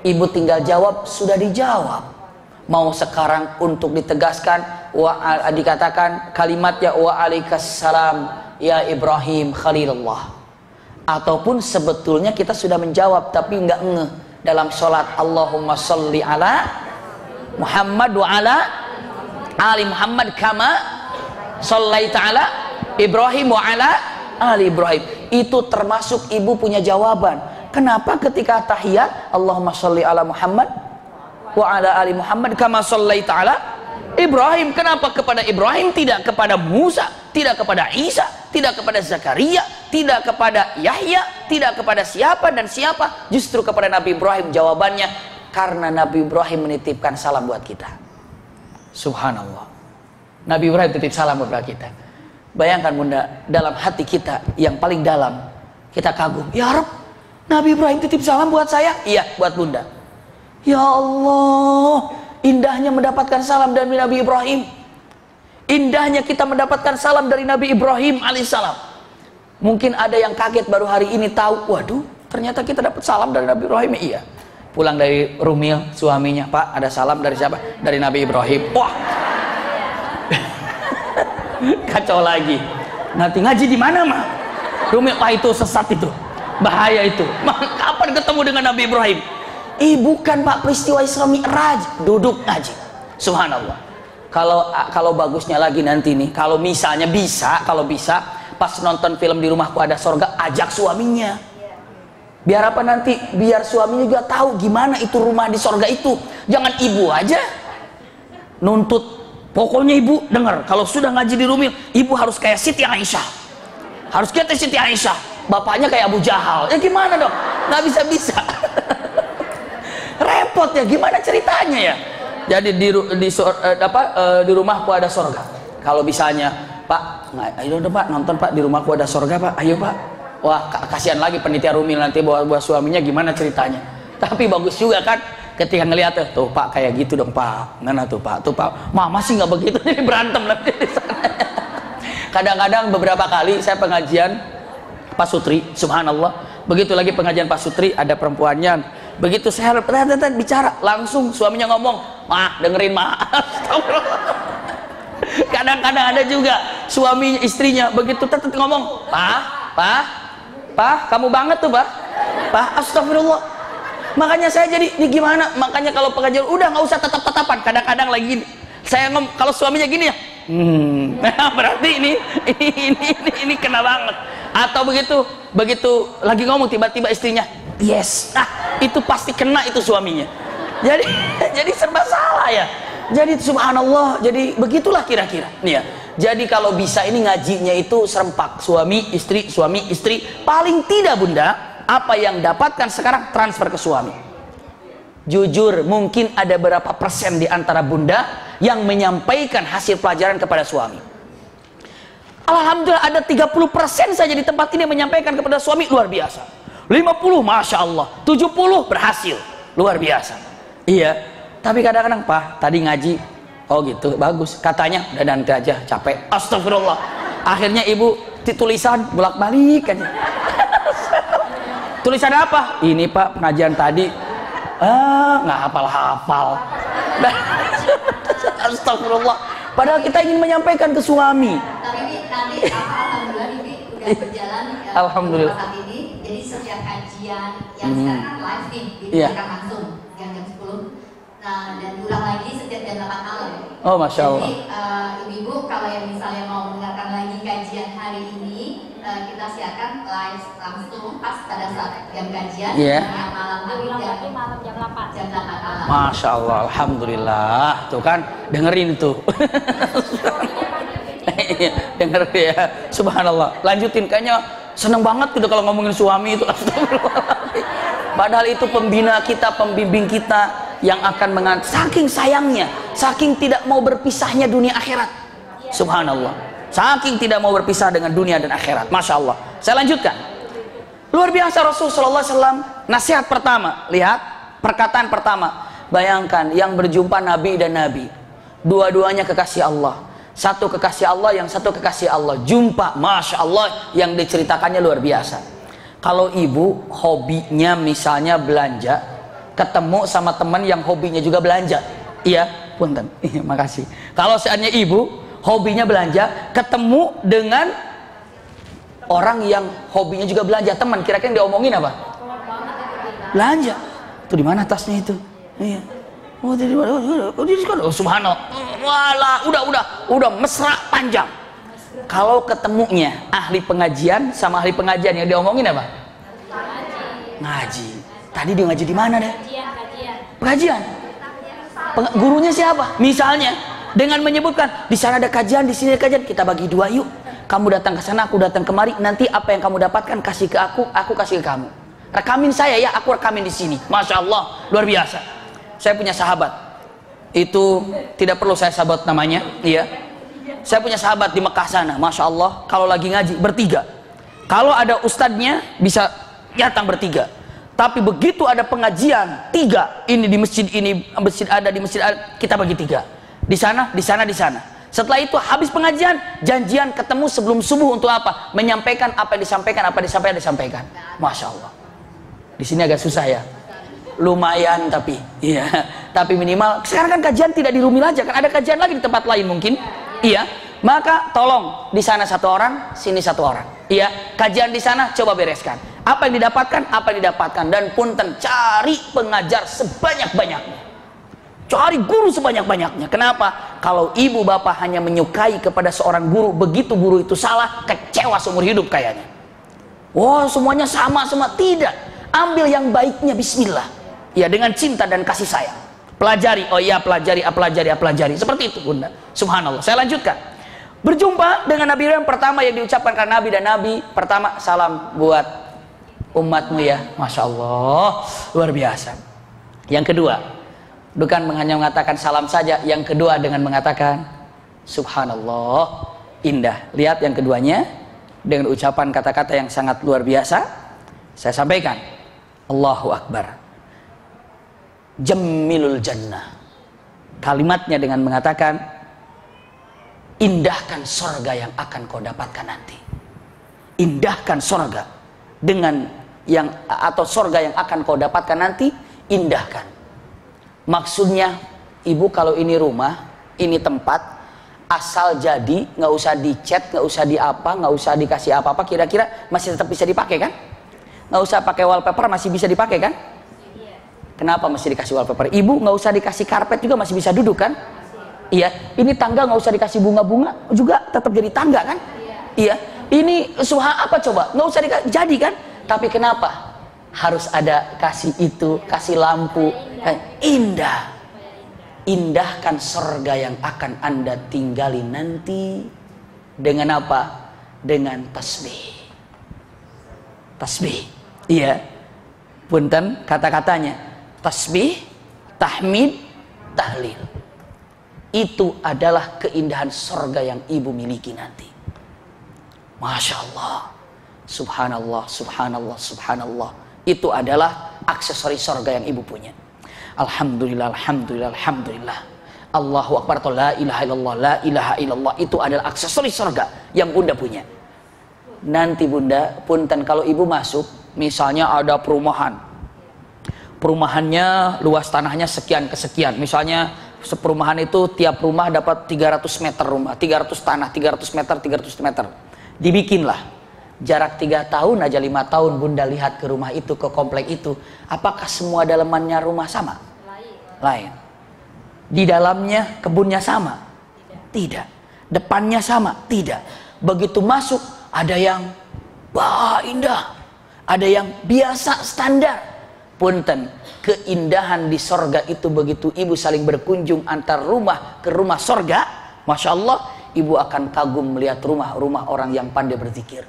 Ibu tinggal jawab, sudah dijawab. Mau sekarang untuk ditegaskan, dikatakan kalimatnya waalaikumsalam ya Ibrahim Khalilullah, ataupun sebetulnya kita sudah menjawab tapi nggak ngeh dalam sholat, Allahumma sholli ala Muhammad wa ala ali Muhammad kama shollaita ala Ibrahim wa ala ali Ibrahim. Itu termasuk ibu punya jawaban. Kenapa ketika tahiyat Allahumma sholli ala Muhammad wa ala ali Muhammad kama shollaita ala Ibrahim? Kenapa kepada Ibrahim, tidak kepada Musa, tidak kepada Isa, tidak kepada Zakaria, tidak kepada Yahya, tidak kepada siapa dan siapa, justru kepada Nabi Ibrahim? Jawabannya, karena Nabi Ibrahim menitipkan salam buat kita. Subhanallah. Nabi Ibrahim titip salam buat kita. Bayangkan Bunda, dalam hati kita yang paling dalam, kita kagum, ya Rabb, Nabi Ibrahim titip salam buat saya. Iya, buat Bunda. Ya Allah, indahnya mendapatkan salam dari Nabi Ibrahim. Indahnya kita mendapatkan salam dari Nabi Ibrahim alaihissalam. Mungkin ada yang kaget baru hari ini tahu, waduh, ternyata kita dapat salam dari Nabi Ibrahim. Iya. Pulang dari Rumil, suaminya, Pak, ada salam dari siapa? Dari Nabi Ibrahim. Wah, kacau lagi. Nanti ngaji di mana, mah? Rumil, wah itu sesat itu, bahaya itu. Kapan ketemu dengan Nabi Ibrahim? Bukan Pak, peristiwa Isra Mi'raj, duduk ngaji. Subhanallah. Kalau bagusnya lagi nanti nih, kalau misalnya bisa, pas nonton film Di Rumahku Ada Sorga, ajak suaminya. Biar apa nanti? Biar suaminya juga tahu gimana itu rumah di sorga itu. Jangan ibu aja nuntut. Pokoknya ibu dengar, kalau sudah ngaji di Rumil, ibu harus kayak Siti Aisyah. Harus kayak Siti Aisyah. Bapaknya kayak Abu Jahal. Ya gimana dong? Nggak bisa-bisa. Repot ya, gimana ceritanya ya? Jadi di Rumahku Ada Sorga. Kalau misalnya, Pak, ayo dong Pak, nonton Pak, Di Rumahku Ada Sorga Pak, ayo Pak. Wah, kasihan lagi penitia Rumil nanti buat suaminya gimana ceritanya. Tapi bagus juga kan ketika ngelihat tuh Pak kayak gitu dong Pak. Mana tuh Pak? Tuh Pak, Mama sih nggak begitu, jadi berantem nanti di sana. Kadang-kadang beberapa kali saya pengajian Pak Sutri, subhanallah. Begitu lagi pengajian Pak Sutri, ada perempuannya. Begitu saya bicara, langsung suaminya ngomong, "Mah, dengerin Mah." Kadang-kadang ada juga suami istrinya begitu ngomong, Pak, kamu banget tuh Pak, astagfirullah. Makanya saya jadi, ini gimana? Makanya kalau pengajian udah nggak usah tetap-tetapan. Kadang-kadang lagi gini, saya kalau suaminya gini ya, berarti ini kena banget. Atau begitu lagi ngomong tiba-tiba istrinya, yes, itu pasti kena itu suaminya. Jadi serba salah ya. Jadi subhanallah, jadi begitulah kira-kira. Nih ya. Jadi kalau bisa ini ngajinya itu serempak, suami istri. Paling tidak Bunda, apa yang dapatkan sekarang transfer ke suami. Jujur, mungkin ada berapa persen di antara Bunda yang menyampaikan hasil pelajaran kepada suami. Alhamdulillah ada 30% saja di tempat ini menyampaikan kepada suami, luar biasa. 50, Masya Allah. 70 berhasil, luar biasa. Iya, tapi kadang-kadang Pak, tadi ngaji, oh gitu, bagus. Katanya, udah nanti aja, capek. Astagfirullah. Akhirnya ibu tulisan bolak-balik aja. Tulisan apa? Ini Pak, pengajian tadi. Nggak hafal-hafal. Astagfirullah. Padahal kita ingin menyampaikan ke suami. Tapi ini nanti alhamdulillah ini udah berjalan alhamdulillah. Saat ini. Jadi setiap kajian yang sekarang kan live nih, diberikan langsung jam 10. Nah, dan diulang lagi setiap jam 8 malam. Oh, Masya Allah. Jadi ibu-ibu kalau yang misalnya mau mendengarkan lagi kajian hari ini, kita siarkan live langsung pas pada saat jam kajian yang malam hari jam 8. Jam 8 malam. Masya Allah, alhamdulillah. Tuh kan, dengerin tuh. Denger ya, subhanallah. Lanjutin, kayaknya seneng banget gitu kalau ngomongin suami itu. Padahal itu pembina kita, pembimbing kita yang akan saking sayangnya, saking tidak mau berpisahnya dunia akhirat. Subhanallah. Saking tidak mau berpisah dengan dunia dan akhirat. Masya Allah. Saya lanjutkan. Luar biasa Rasulullah SAW. Nasihat pertama, lihat perkataan pertama. Bayangkan yang berjumpa Nabi dan Nabi, dua-duanya kekasih Allah. Satu kekasih Allah, yang satu kekasih Allah. Jumpa, Masya Allah, yang diceritakannya luar biasa. Kalau ibu hobinya misalnya belanja, ketemu sama teman yang hobinya juga belanja, iya, punten, iya, makasih. Kalau seandainya ibu hobinya belanja, ketemu dengan orang yang hobinya juga belanja, teman, kira-kira yang diomongin apa? Belanja. Itu di mana tasnya itu? Iya. Oh, subhanallah. Walah, udah mesra panjang. Kalau ketemunya ahli pengajian sama ahli pengajian, yang diomongin apa? Ngaji. Tadi dia ngaji di mana deh? Pengajian. Gurunya siapa? Misalnya dengan menyebutkan di sana ada kajian, di sini ada kajian, kita bagi dua yuk. Kamu datang ke sana, aku datang kemari. Nanti apa yang kamu dapatkan kasih ke aku kasih ke kamu. Rekamin saya ya, aku rekamin di sini. Masya Allah, luar biasa. Saya punya sahabat. Itu tidak perlu saya sebut namanya, iya. Saya punya sahabat di Mekah sana, Masya Allah, kalau lagi ngaji bertiga. Kalau ada ustadznya bisa datang bertiga. Tapi begitu ada pengajian, tiga. Ini di masjid ini, masjid ada, di masjid ada, kita bagi tiga. Di sana, di sana, di sana. Setelah itu habis pengajian, janjian ketemu sebelum subuh untuk apa? Menyampaikan apa yang disampaikan, apa yang disampaikan. Masya Allah. Di sini agak susah ya. Lumayan tapi, iya. Tapi minimal sekarang kan kajian tidak di Rumil aja, kan ada kajian lagi di tempat lain mungkin. Iya. Maka tolong di sana 1 orang, sini 1 orang. Iya. Kajian di sana coba bereskan. Apa yang didapatkan? Apa yang didapatkan? Dan punten, cari pengajar sebanyak-banyaknya. Cari guru sebanyak-banyaknya. Kenapa? Kalau ibu bapak hanya menyukai kepada seorang guru, begitu guru itu salah, kecewa seumur hidup kayaknya. Wah, semuanya sama semua. Tidak. Ambil yang baiknya, bismillah. Ya, dengan cinta dan kasih sayang. Pelajari. Oh iya, pelajari, pelajari. Seperti itu, Bunda. Subhanallah. Saya lanjutkan. Berjumpa dengan Nabi yang pertama yang diucapkan karena Nabi dan Nabi pertama, salam buat umatmu ya. Masya Allah, luar biasa. Yang kedua, bukan hanya mengatakan salam saja. Yang kedua dengan mengatakan Subhanallah, indah. Lihat yang keduanya dengan ucapan kata-kata yang sangat luar biasa. Saya sampaikan Allahu Akbar, Jamilul Jannah. Kalimatnya dengan mengatakan indahkan sorga yang akan kau dapatkan nanti. Indahkan sorga dengan yang, atau sorga yang akan kau dapatkan nanti, indahkan. Maksudnya, ibu kalau ini rumah, ini tempat, asal jadi, nggak usah dicat, nggak usah diapa, nggak usah dikasih apa-apa, kira-kira masih tetap bisa dipakai kan? Nggak usah pakai wallpaper, masih bisa dipakai kan? Kenapa mesti dikasih wallpaper? Ibu nggak usah dikasih karpet juga masih bisa duduk kan? Iya. Ini tangga nggak usah dikasih bunga-bunga juga tetap jadi tangga kan? Iya. Ini suha apa coba? Nggak usah dikasih jadi kan? Tapi kenapa harus ada kasih itu, kasih lampu? Indah. Indahkan surga yang akan Anda tinggali nanti dengan apa? Dengan tasbih. Tasbih. Iya. Punten kata-katanya. Tasbih, tahmid, tahlil. Itu adalah keindahan surga yang ibu miliki nanti. Masya Allah. Subhanallah, subhanallah, subhanallah. Itu adalah aksesori surga yang ibu punya. Alhamdulillah, alhamdulillah, alhamdulillah. Allahu Akbar, la ilaha illallah, la ilaha illallah. Itu adalah aksesori surga yang bunda punya. Nanti bunda, punten kalau ibu masuk, misalnya ada perumahan. Perumahannya luas tanahnya sekian kesekian. Misalnya perumahan itu tiap rumah dapat 300 meter rumah, 300 tanah, 300 meter, 300 meter. Dibikinlah. Jarak 3 tahun aja 5 tahun bunda lihat ke rumah itu, ke komplek itu. Apakah semua dalamannya rumah sama? Lain. Di dalamnya kebunnya sama? Tidak. Depannya sama? Tidak. Begitu masuk ada yang wah indah, ada yang biasa standar. Punten, keindahan di sorga itu begitu ibu saling berkunjung antar rumah ke rumah sorga, Masya Allah, ibu akan kagum melihat rumah-rumah orang yang pandai berzikir.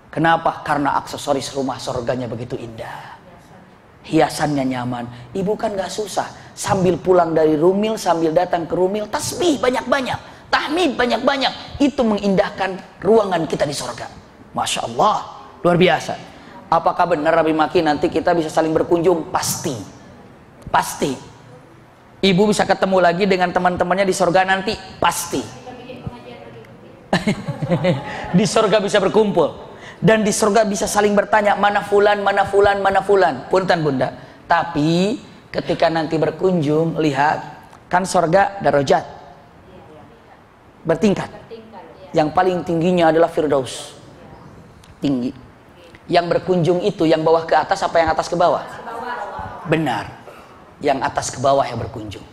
Kenapa? Karena aksesoris rumah sorganya begitu indah. Hiasannya nyaman. Ibu kan gak susah. Sambil pulang dari Rumil, sambil datang ke Rumil, tasbih banyak-banyak, tahmid banyak-banyak. Itu mengindahkan ruangan kita di sorga. Masya Allah, luar biasa. Apakah benar Rabi Maki nanti kita bisa saling berkunjung? Pasti. Pasti. Ibu bisa ketemu lagi dengan teman-temannya di sorga nanti? Pasti. Di sorga bisa berkumpul. Dan di sorga bisa saling bertanya, mana fulan, mana fulan, mana fulan. Punten bunda. Tapi ketika nanti berkunjung, lihat, kan sorga darajat. Bertingkat. Yang paling tingginya adalah Firdaus. Tinggi. Yang berkunjung itu yang bawah ke atas apa yang atas ke bawah? Benar. Yang atas ke bawah yang berkunjung.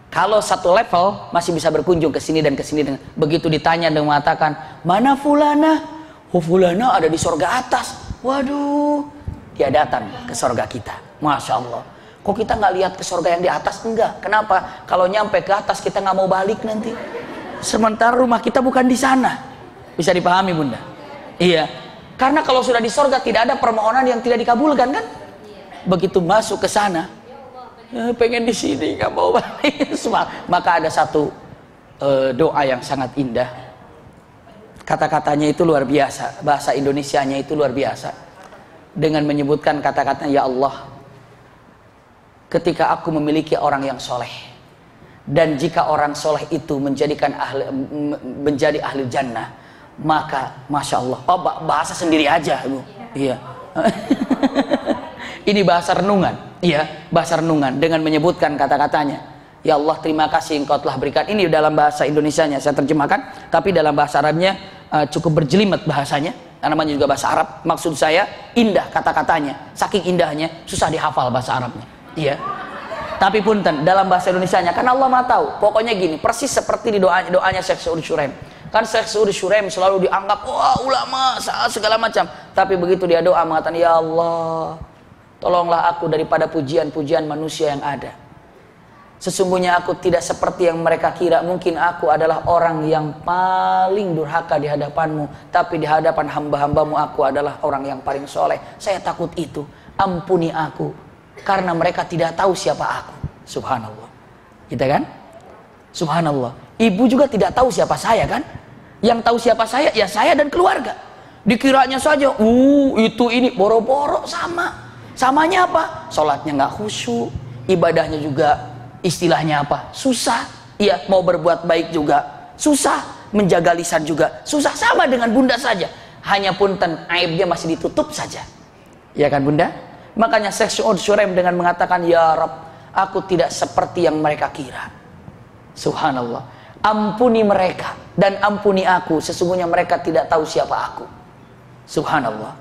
Kalau satu level masih bisa berkunjung ke sini dan ke sini. Begitu ditanya dan mengatakan, mana fulana? Oh fulana ada di sorga atas. Waduh, dia datang ke sorga kita. Masya Allah. Kok kita nggak lihat ke sorga yang di atas? Enggak. Kenapa? Kalau nyampe ke atas kita nggak mau balik nanti. Sementara rumah kita bukan di sana. Bisa dipahami bunda? Iya. Karena kalau sudah di sorga tidak ada permohonan yang tidak dikabulkan kan? Begitu masuk ke sana, pengen di sini nggak mau balik. Maka ada satu doa yang sangat indah. Kata-katanya itu luar biasa, bahasa Indonesianya itu luar biasa. Dengan menyebutkan kata-katanya, ya Allah, ketika aku memiliki orang yang soleh, dan jika orang soleh itu menjadi ahli jannah, maka Masya Allah, oh bahasa sendiri aja Bu. Iya. Ini bahasa renungan. Iya, bahasa renungan dengan menyebutkan kata-katanya. Ya Allah, terima kasih Engkau telah berikan. Ini dalam bahasa Indonesianya saya terjemahkan, tapi dalam bahasa Arabnya cukup berjelimet bahasanya. Namanya juga bahasa Arab. Maksud saya indah kata-katanya. Saking indahnya susah dihafal bahasa Arabnya. Iya. Tapi punten dalam bahasa Indonesianya kan Allah Maha tahu. Pokoknya gini, persis seperti di doanya Syekh Su'ud Syurem. Kan Syekh Su'ud Syurem selalu dianggap wah ulama segala macam. Tapi begitu dia doa mengatakan, ya Allah, tolonglah aku daripada pujian-pujian manusia yang ada. Sesungguhnya aku tidak seperti yang mereka kira. Mungkin aku adalah orang yang paling durhaka di hadapanmu, tapi di hadapan hamba-hambamu aku adalah orang yang paling soleh. Saya takut itu. Ampuni aku, karena mereka tidak tahu siapa aku. Subhanallah. Gitu kan? Subhanallah. Ibu juga tidak tahu siapa saya kan? Yang tahu siapa saya, ya saya dan keluarga. Dikiranya saja, itu ini, boro-boro sama. Samanya apa? Sholatnya nggak khusyuk, ibadahnya juga istilahnya apa? Susah. Iya, mau berbuat baik juga susah, menjaga lisan juga susah, sama dengan bunda saja. Hanya punten aibnya masih ditutup saja. Ya kan bunda? Makanya Syekh Su'ud Syurem dengan mengatakan, ya Rabb, aku tidak seperti yang mereka kira. Subhanallah. Ampuni mereka dan ampuni aku, sesungguhnya mereka tidak tahu siapa aku. Subhanallah.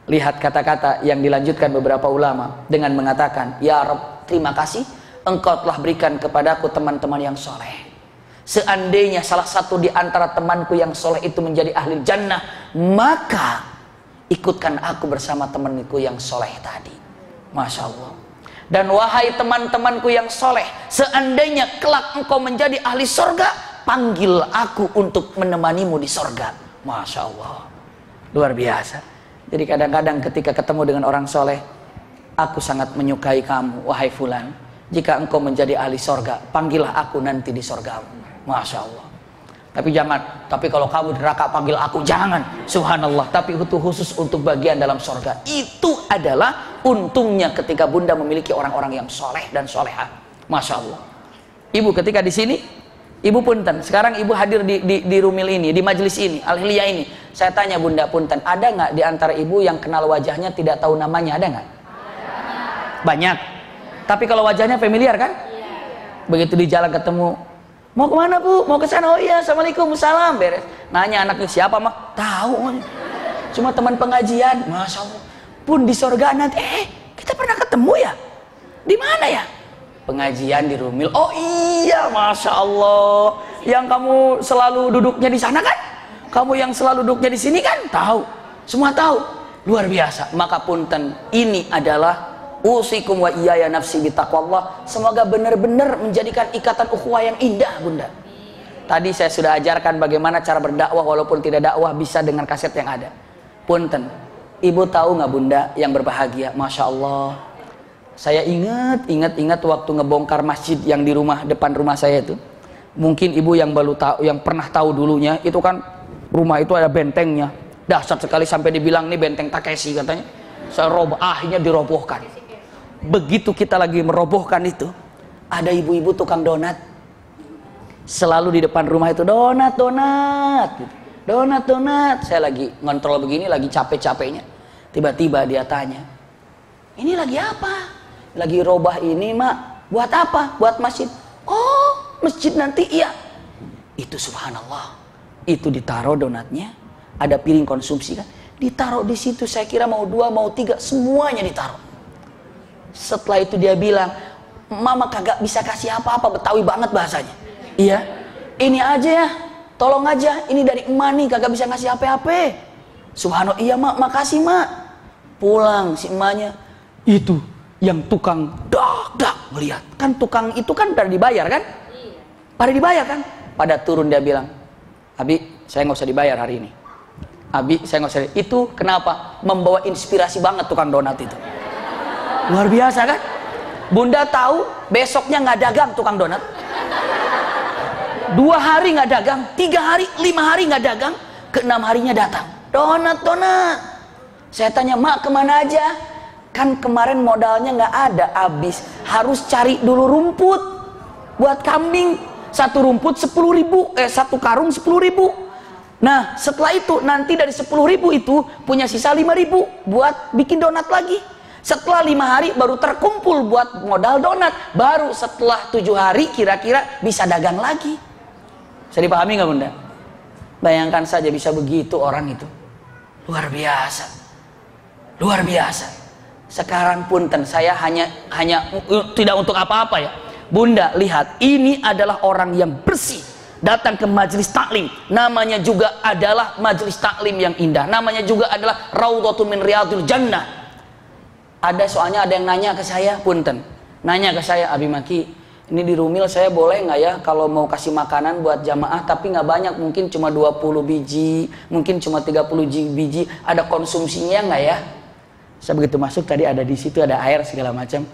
Lihat kata-kata yang dilanjutkan beberapa ulama dengan mengatakan, ya Rabb, terima kasih Engkau telah berikan kepadaku teman-teman yang soleh. Seandainya salah satu di antara temanku yang soleh itu menjadi ahli jannah, maka ikutkan aku bersama temanku yang soleh tadi. Masya Allah. Dan wahai teman-temanku yang soleh, seandainya kelak engkau menjadi ahli sorga, panggil aku untuk menemanimu di sorga. Masya Allah. Luar biasa. Jadi kadang-kadang ketika ketemu dengan orang soleh, aku sangat menyukai kamu, wahai fulan. Jika engkau menjadi ahli sorga, panggillah aku nanti di sorgamu. Masya Allah. Tapi jangan, tapi kalau kamu di neraka panggil aku, jangan. Subhanallah. Tapi itu khusus untuk bagian dalam sorga. Itu adalah untungnya ketika bunda memiliki orang-orang yang soleh dan soleha. Masya Allah. Ibu ketika di sini, ibu punten. Sekarang ibu hadir di rumil ini, di majelis ini, al-hiliyah ini. Saya tanya bunda punten, ada nggak di antara ibu yang kenal wajahnya tidak tahu namanya? Ada nggak? Banyak. Tapi kalau wajahnya familiar kan? Begitu di jalan ketemu, mau kemana bu? Mau ke sana? Oh iya, assalamualaikum, salam, beres. Nanya anaknya siapa mah? Tahu. Cuma teman pengajian. Masya Allah. Pun di sorga nanti, kita pernah ketemu ya? Di mana ya? Pengajian di Rumil. Oh iya, Masya Allah. Yang kamu selalu duduknya di sana kan? Kamu yang selalu duduknya di sini kan? Tahu. Semua tahu. Luar biasa. Maka punten, ini adalah usikum wa iyaya nafsi bitaqwallah. Semoga benar-benar menjadikan ikatan ukhuwah yang indah bunda. Tadi saya sudah ajarkan bagaimana cara berdakwah walaupun tidak dakwah bisa dengan kaset yang ada. Punten, ibu tahu nggak bunda yang berbahagia? Masya Allah. Saya ingat waktu ngebongkar masjid yang di rumah depan rumah saya itu. Mungkin ibu yang baru tahu, yang pernah tahu dulunya itu kan rumah itu ada bentengnya. Dahsyat sekali sampai dibilang nih benteng Takeshi katanya. Saya akhirnya dirobohkan. Begitu kita lagi merobohkan itu, ada ibu-ibu tukang donat selalu di depan rumah itu, donat gitu. Donat. Saya lagi ngontrol begini, lagi capek-capeknya, tiba-tiba dia tanya, ini lagi apa? Lagi robah ini mak. Buat apa? Buat masjid. Oh, masjid nanti. Iya. Itu subhanallah, itu ditaruh donatnya, ada piring konsumsi kan, ditaruh di situ. Saya kira mau 2 mau 3, semuanya ditaruh. Setelah itu dia bilang, mama kagak bisa kasih apa-apa, Betawi banget bahasanya. Iya, ini aja ya, tolong aja, ini dari emak nih, kagak bisa ngasih apa-apa. Subhanallah. Iya mak, makasih mak. Pulang si emaknya, itu yang tukang dak melihat kan, tukang itu kan pada dibayar kan? Pada dibayar kan? Pada turun dia bilang, Abi saya nggak usah dibayar hari ini. Abi saya nggak usah. Itu kenapa? Membawa inspirasi banget tukang donat itu. Luar biasa kan? Bunda tahu besoknya nggak dagang tukang donat. 2 hari nggak dagang, 3 hari, 5 hari nggak dagang, ke-6 harinya datang. Donat. Saya tanya, mak kemana aja? Kan kemarin modalnya nggak ada, habis. Harus cari dulu rumput buat kambing. 1 rumput 10.000, 1 karung 10.000. Nah setelah itu nanti dari 10.000 itu punya sisa 5.000 buat bikin donat lagi. Setelah 5 hari baru terkumpul buat modal donat. Baru setelah 7 hari kira-kira bisa dagang lagi. Bisa dipahami nggak Bunda? Bayangkan saja bisa begitu orang itu. Luar biasa. Luar biasa. Sekarang punten, saya hanya tidak untuk apa-apa ya. Bunda lihat, ini adalah orang yang bersih. Datang ke majelis taklim, namanya juga adalah majelis taklim yang indah. Namanya juga adalah Raudhatun min Riyadhil Jannah. Soalnya ada yang nanya ke saya, punten, nanya ke saya, Abi Maki, ini di Rumil saya boleh nggak ya kalau mau kasih makanan buat jamaah, tapi nggak banyak, mungkin cuma 20 biji, mungkin cuma 30 biji, ada konsumsinya nggak ya? Saya begitu masuk tadi ada di situ ada air segala macam.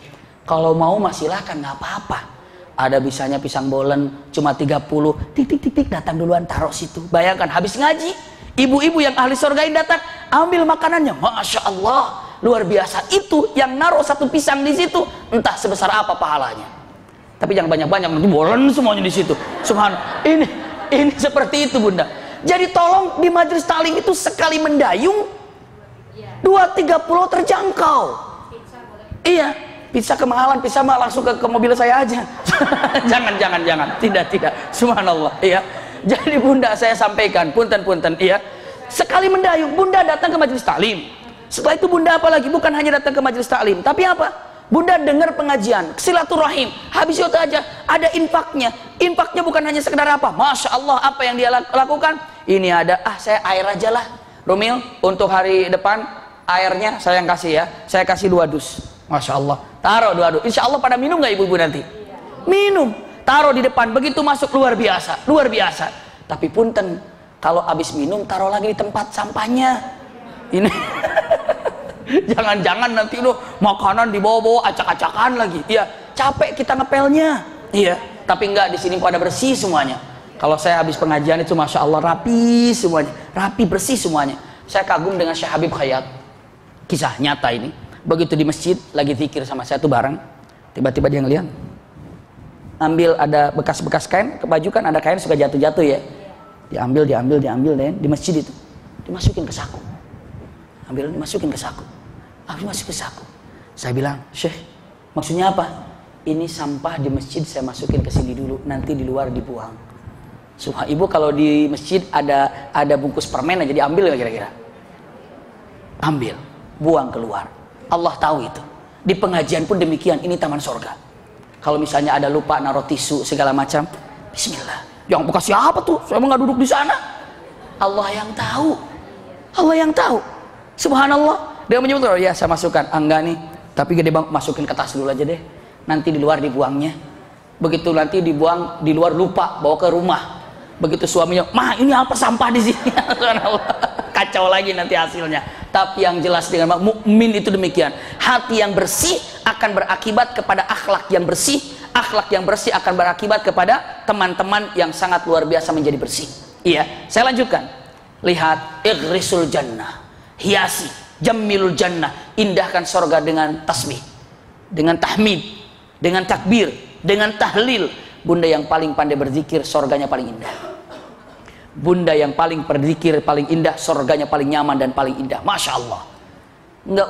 Kalau mau silahkan, nggak apa-apa. Ada bisanya pisang bolen cuma 30, tik datang duluan taruh situ. Bayangkan habis ngaji, ibu-ibu yang ahli surga ini datang ambil makanannya, masya Allah. Luar biasa, itu yang naruh satu pisang di situ entah sebesar apa pahalanya. Tapi jangan banyak-banyak, nanti bolen semuanya di situ. Subhanallah. Ini seperti itu Bunda. Jadi tolong di majelis taklim itu sekali mendayung 2-3 pulau terjangkau. Iya, pizza kemahalan, pizza mah langsung ke mobil saya aja. jangan. Tidak. Subhanallah. Iya. Jadi Bunda saya sampaikan, punten, iya. Sekali mendayung, Bunda datang ke majelis taklim. Setelah itu Bunda apa lagi? Bukan hanya datang ke majelis taklim, tapi apa? Bunda dengar pengajian, silaturahim. Habis itu aja ada infaknya. Infaknya bukan hanya sekedar apa? Masya Allah, apa yang dia lakukan? Ini ada, saya air aja lah. Rumil, untuk hari depan airnya saya yang kasih ya. Saya kasih 2 dus. Masya Allah. Taruh 2 dus. Insya Allah pada minum nggak ibu-ibu nanti? Minum. Taruh di depan. Begitu masuk luar biasa. Luar biasa. Tapi punten, kalau habis minum taruh lagi di tempat sampahnya. Ini jangan-jangan nanti lo makanan dibawa-bawa acak-acakan lagi. Iya, capek kita ngepelnya. Iya, tapi enggak, di sini pada bersih semuanya. Kalau saya habis pengajian itu masya Allah rapi semuanya, rapi bersih semuanya. Saya kagum dengan Syekh Habib Khayat. Kisah nyata ini. Begitu di masjid lagi zikir sama saya tuh bareng, tiba-tiba dia ngeliat ambil ada bekas-bekas kain, ke baju kan ada kain suka jatuh-jatuh ya. Diambil deh di masjid itu. Dimasukin ke saku. Dimasukin ke saku. Masuk ke saku. Saya bilang, Syekh, maksudnya apa? Ini sampah di masjid saya masukin ke sini dulu, nanti di luar dibuang. Ibu kalau di masjid ada bungkus permen aja diambil nggak kira-kira? Ambil, buang keluar. Allah tahu itu. Di pengajian pun demikian, ini taman sorga. Kalau misalnya ada lupa naruh tisu segala macam, Bismillah. Yang bekas siapa tuh? Saya emang nggak duduk di sana. Allah yang tahu. Allah yang tahu. Subhanallah. Dia menyebut, ya saya masukkan. Enggak nih, tapi gede banget, masukin ke tas dulu aja deh. Nanti di luar dibuangnya. Begitu nanti dibuang di luar lupa bawa ke rumah. Begitu suaminya, "Mah, ini apa sampah di sini?" Kacau lagi nanti hasilnya. Tapi yang jelas dengan mukmin itu demikian. Hati yang bersih akan berakibat kepada akhlak yang bersih. Akhlak yang bersih akan berakibat kepada teman-teman yang sangat luar biasa menjadi bersih. Iya, saya lanjutkan. Lihat, ighrisul jannah. Hiasi, jamilul jannah. Indahkan sorga dengan tasbih, dengan tahmid, dengan takbir, dengan tahlil. Bunda yang paling pandai berzikir, sorganya paling indah. Bunda yang paling berzikir paling indah, sorganya paling nyaman dan paling indah. Masya Allah. Nggak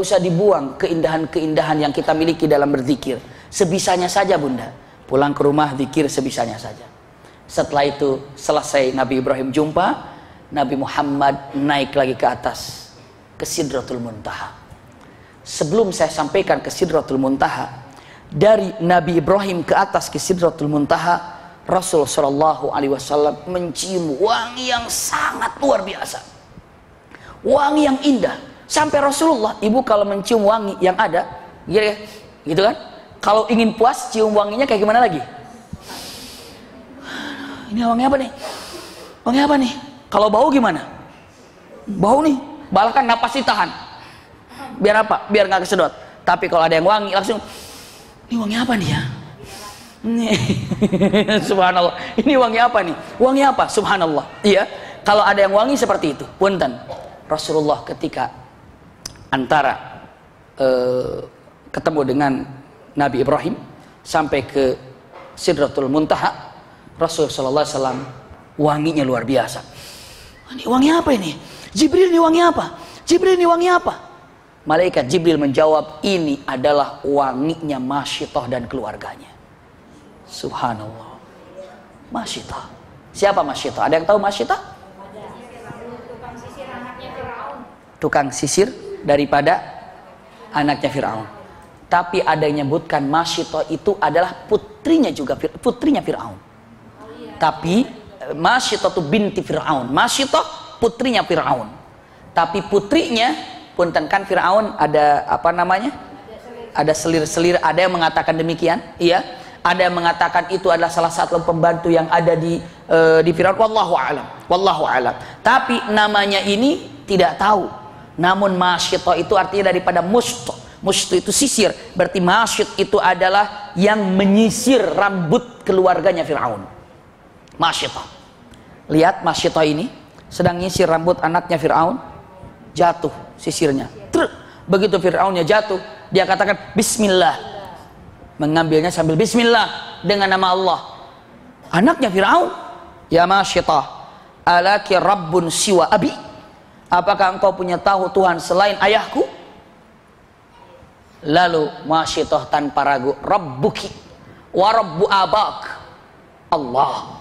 usah dibuang keindahan-keindahan yang kita miliki dalam berzikir. Sebisanya saja Bunda. Pulang ke rumah zikir sebisanya saja. Setelah itu selesai Nabi Ibrahim jumpa, Nabi Muhammad naik lagi ke atas, ke Sidratul Muntaha. Sebelum saya sampaikan ke Sidratul Muntaha, dari Nabi Ibrahim ke atas ke Sidratul Muntaha, Rasul Shallallahu Alaihi Wasallam mencium wangi yang sangat luar biasa, wangi yang indah. Sampai Rasulullah, ibu kalau mencium wangi yang ada, gitu kan? Kalau ingin puas, cium wanginya kayak gimana lagi? Ini wangi apa nih? Wangi apa nih? Kalau bau gimana? Bau nih, bahkan napas ditahan. Biar apa? Biar nggak kesedot. Tapi kalau ada yang wangi langsung, ini wangi apa nih ya? Subhanallah. Ini wangi apa nih? Wangi apa? Subhanallah. Iya. Kalau ada yang wangi seperti itu, punten. Rasulullah ketika antara ketemu dengan Nabi Ibrahim sampai ke Sidratul Muntaha, Rasul Sallallahu Alaihi Wasallam wanginya luar biasa. Ini wangi apa ini? Jibril ini wangi apa? Jibril ini wangi apa? Malaikat Jibril menjawab, ini adalah wanginya Masyitah dan keluarganya. Subhanallah. Masyitah. Siapa Masyitah? Ada yang tahu Masyitah? Tukang sisir anaknya Firaun. Tukang sisir daripada anaknya Firaun. Tapi ada yang menyebutkan Masyitah itu adalah putrinya juga, putrinya Firaun. Tapi Masyitah itu binti Firaun. Masyitah putrinya Firaun. Tapi putrinya, punten kan Firaun ada apa namanya? Ada selir-selir, ada yang mengatakan demikian, iya. Ada yang mengatakan itu adalah salah satu pembantu yang ada di Firaun. Wallahu a'lam. Wallahu a'lam. Tapi namanya ini tidak tahu. Namun Masyitah itu artinya daripada mushtu itu sisir. Berarti Masyit itu adalah yang menyisir rambut keluarganya Firaun. Masyitah. Lihat Masyitah ini sedang nyisir rambut anaknya Firaun. Jatuh sisirnya. Begitu Firaunnya jatuh, dia katakan Bismillah. Mengambilnya sambil Bismillah dengan nama Allah. Anaknya Firaun, ya Masyitah, alaki rabbun siwa abi? Apakah engkau punya tahu Tuhan selain ayahku? Lalu Masyitah tanpa ragu, Rabbuki wa rabbu abak, Allah.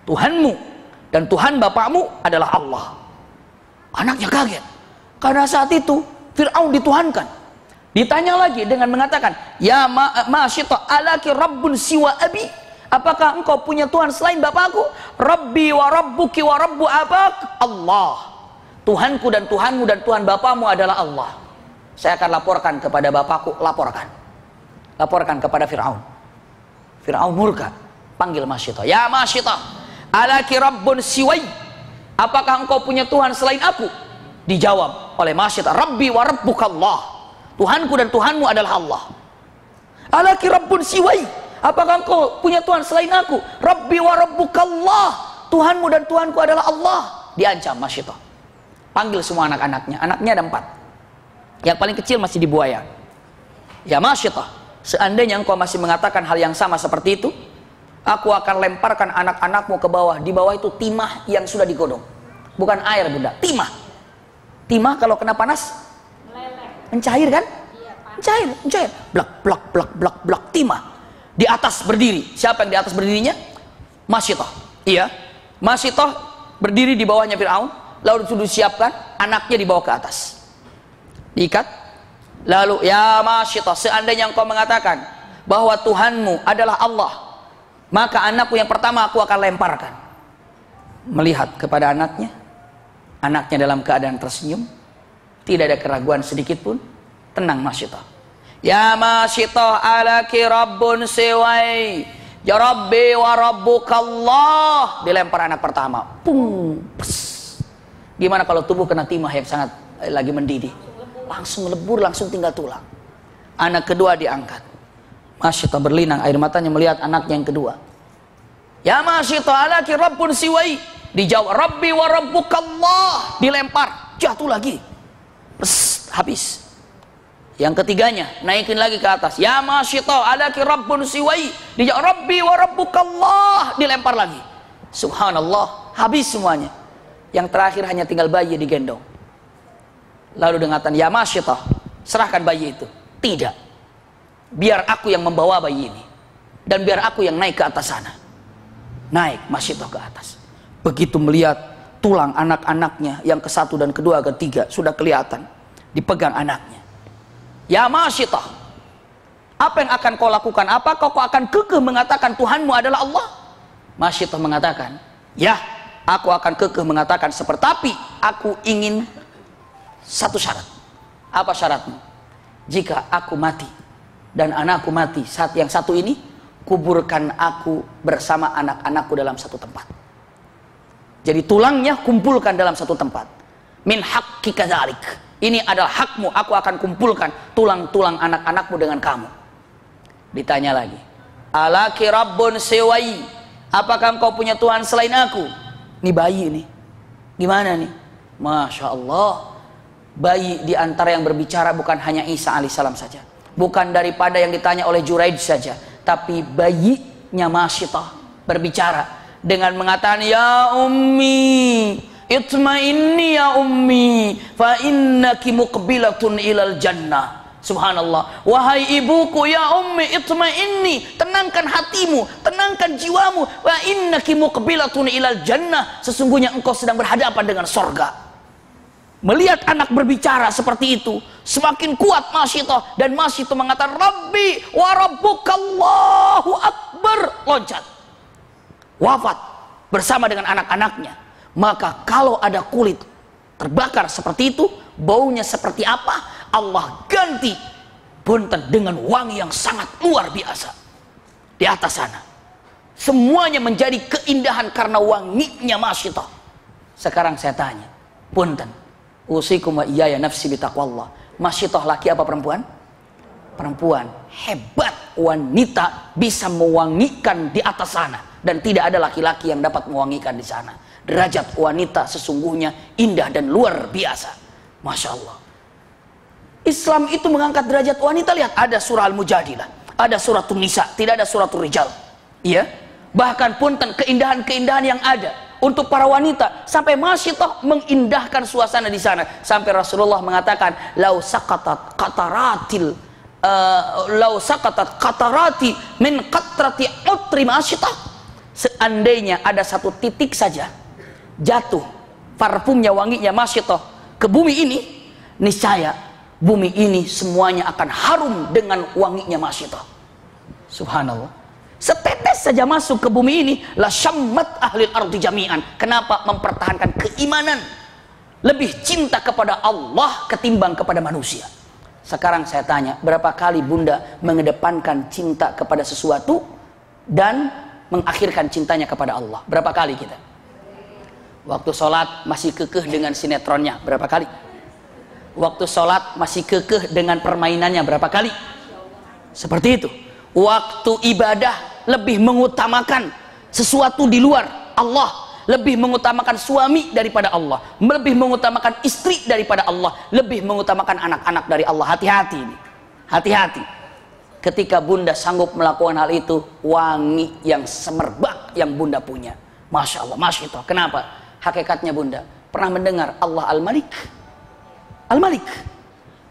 Tuhanmu dan Tuhan bapakmu adalah Allah. Anaknya kaget karena saat itu Firaun dituhankan. Ditanya lagi dengan mengatakan, ya Masyitah, alaki rabbun siwa abi? Apakah engkau punya Tuhan selain bapakku? Rabbi wa rabbuki wa rabbu abak, Allah. Tuhanku dan Tuhanmu dan Tuhan bapakmu adalah Allah. Saya akan laporkan kepada bapakku. Laporkan kepada Firaun. Firaun murka, panggil Masyitah, ya Masyitah, alaki rabbun siwai? Apakah engkau punya Tuhan selain aku? Dijawab oleh Masyitah, Rabbi wa rabbuka Allah. Tuhanku dan Tuhanmu adalah Allah. Alaki rabbun siwai? Apakah engkau punya Tuhan selain aku? Rabbi wa rabbuka Allah. Tuhanmu dan Tuhanku adalah Allah. Diancam Masyitah. Panggil semua anak-anaknya. Anaknya ada 4. Yang paling kecil masih di buaya. Ya Masyitah, seandainya engkau masih mengatakan hal yang sama seperti itu, aku akan lemparkan anak-anakmu ke bawah. Di bawah itu timah yang sudah digodong. Bukan air, bunda, timah. Timah kalau kena panas mencair kan? Mencair. Blak, timah. Di atas berdiri. Siapa yang di atas berdirinya? Masyitah. Iya. Masyitah berdiri di bawahnya Firaun. Lalu sudah disiapkan anaknya dibawa ke atas. Diikat. Lalu, ya Masyitah, seandainya engkau mengatakan bahwa Tuhanmu adalah Allah, maka anakku yang pertama aku akan lemparkan. Melihat kepada anaknya. Anaknya dalam keadaan tersenyum. Tidak ada keraguan sedikit pun. Tenang Masyitah. Ya Masyitah, alaki rabbun siwai? Ya Rabbi wa rabbukallah. Dilempar anak pertama. Pung. Pes. Gimana kalau tubuh kena timah yang sangat lagi mendidih? Langsung lebur, langsung tinggal tulang. Anak kedua diangkat. Masyitah berlinang air matanya melihat anaknya yang kedua. Ya Masyitah, alaki rabbun siwai? Dijawab, Rabbi wa rabbukallah. Dilempar, jatuh lagi. Pes, habis. Yang ketiganya naikin lagi ke atas. Ya Masyitah, alaki rabbun siwai? Dijawab, Rabbi wa rabbukallah. Dilempar lagi. Subhanallah, habis semuanya. Yang terakhir hanya tinggal bayi digendong. Lalu dengan ya Masyitah, serahkan bayi itu. Tidak, biar aku yang membawa bayi ini, dan biar aku yang naik ke atas sana. Naik Masyitah ke atas. Begitu melihat tulang anak-anaknya yang ke-1 dan kedua, ketiga sudah kelihatan, dipegang anaknya. Ya Masyitah, apa yang akan kau lakukan? Apakah kau akan kekeh mengatakan Tuhanmu adalah Allah? Masyitah mengatakan, ya, aku akan kekeh mengatakan seperti, tapi aku ingin satu syarat. Apa syaratmu? Jika aku mati dan anakku mati saat yang satu ini, kuburkan aku bersama anak-anakku dalam satu tempat. Jadi tulangnya kumpulkan dalam satu tempat. Min haqqi kadzalik. Ini adalah hakmu, aku akan kumpulkan tulang-tulang anak-anakmu dengan kamu. Ditanya lagi, alaki rabbun siwai? Apakah engkau punya Tuhan selain aku? Ini bayi ini. Gimana nih? Masya Allah. Bayi di antara yang berbicara bukan hanya Isa alaihissalam saja. Bukan daripada yang ditanya oleh Juraij saja. Tapi bayinya Masyitah berbicara dengan mengatakan, ya ummi, itmainni ya ummi fa innaki muqbilatun ilal jannah. Subhanallah. Wahai ibuku, ya ummi itmainni, tenangkan hatimu, tenangkan jiwamu, wa innaki muqbilatun ilal jannah, sesungguhnya engkau sedang berhadapan dengan sorga. Melihat anak berbicara seperti itu, semakin kuat Masyitah, dan Masyitah mengatakan, Rabbi wa rabbukallahu akbar, loncat, wafat bersama dengan anak-anaknya. Maka kalau ada kulit terbakar seperti itu, baunya seperti apa? Allah ganti punten dengan wangi yang sangat luar biasa di atas sana. Semuanya menjadi keindahan karena wanginya Masyitah. Sekarang saya tanya, punten, usikum wa iyaya nafsi bitaqwallah. Masyitah laki apa perempuan? Perempuan. Hebat wanita bisa mewangikan di atas sana, dan tidak ada laki-laki yang dapat mewangikan di sana. Derajat wanita sesungguhnya indah dan luar biasa. Masya Allah. Islam itu mengangkat derajat wanita. Lihat, ada surah Al-Mujadilah, ada surah Nisa, tidak ada surah Rijal. Iya, bahkan punten keindahan-keindahan yang ada untuk para wanita, sampai Masyitah mengindahkan suasana di sana, sampai Rasulullah mengatakan, lau saqatat qatarati min qatrati utri Masyitah, seandainya ada satu titik saja jatuh parfumnya, wanginya Masyitah ke bumi ini, niscaya bumi ini semuanya akan harum dengan wanginya Masyitah. Subhanallah. Setetes saja masuk ke bumi ini, la syammat ahlil ardi jami'an. Kenapa? Mempertahankan keimanan, lebih cinta kepada Allah ketimbang kepada manusia. Sekarang saya tanya, berapa kali Bunda mengedepankan cinta kepada sesuatu dan mengakhirkan cintanya kepada Allah? Berapa kali kita? Waktu sholat masih kekeh dengan sinetronnya, berapa kali? Waktu sholat masih kekeh dengan permainannya, berapa kali? Seperti itu. Waktu ibadah lebih mengutamakan sesuatu di luar Allah, lebih mengutamakan suami daripada Allah, lebih mengutamakan istri daripada Allah, lebih mengutamakan anak-anak dari Allah. Hati-hati ini, hati-hati. Ketika Bunda sanggup melakukan hal itu, wangi yang semerbak yang Bunda punya, Masya Allah, Masyitah. Kenapa? Hakikatnya Bunda pernah mendengar Allah Al-Malik? Al-Malik.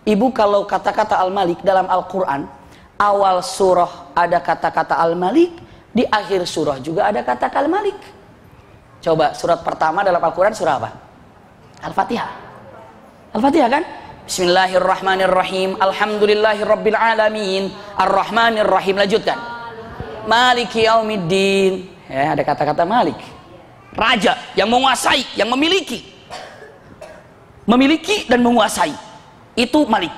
Ibu, kalau kata-kata Al-Malik dalam Al-Quran, awal surah ada kata-kata Al-Malik, di akhir surah juga ada kata Al-Malik. Coba surat pertama dalam Al-Quran surah apa? Al-Fatihah. Al-Fatihah kan? Bismillahirrahmanirrahim, alhamdulillahirabbil alamin, arrahmanirrahim. Lanjutkan. Maliki yaumiddin. Ya, ada kata-kata Malik. Raja yang menguasai, yang memiliki. Memiliki dan menguasai, itu Malik.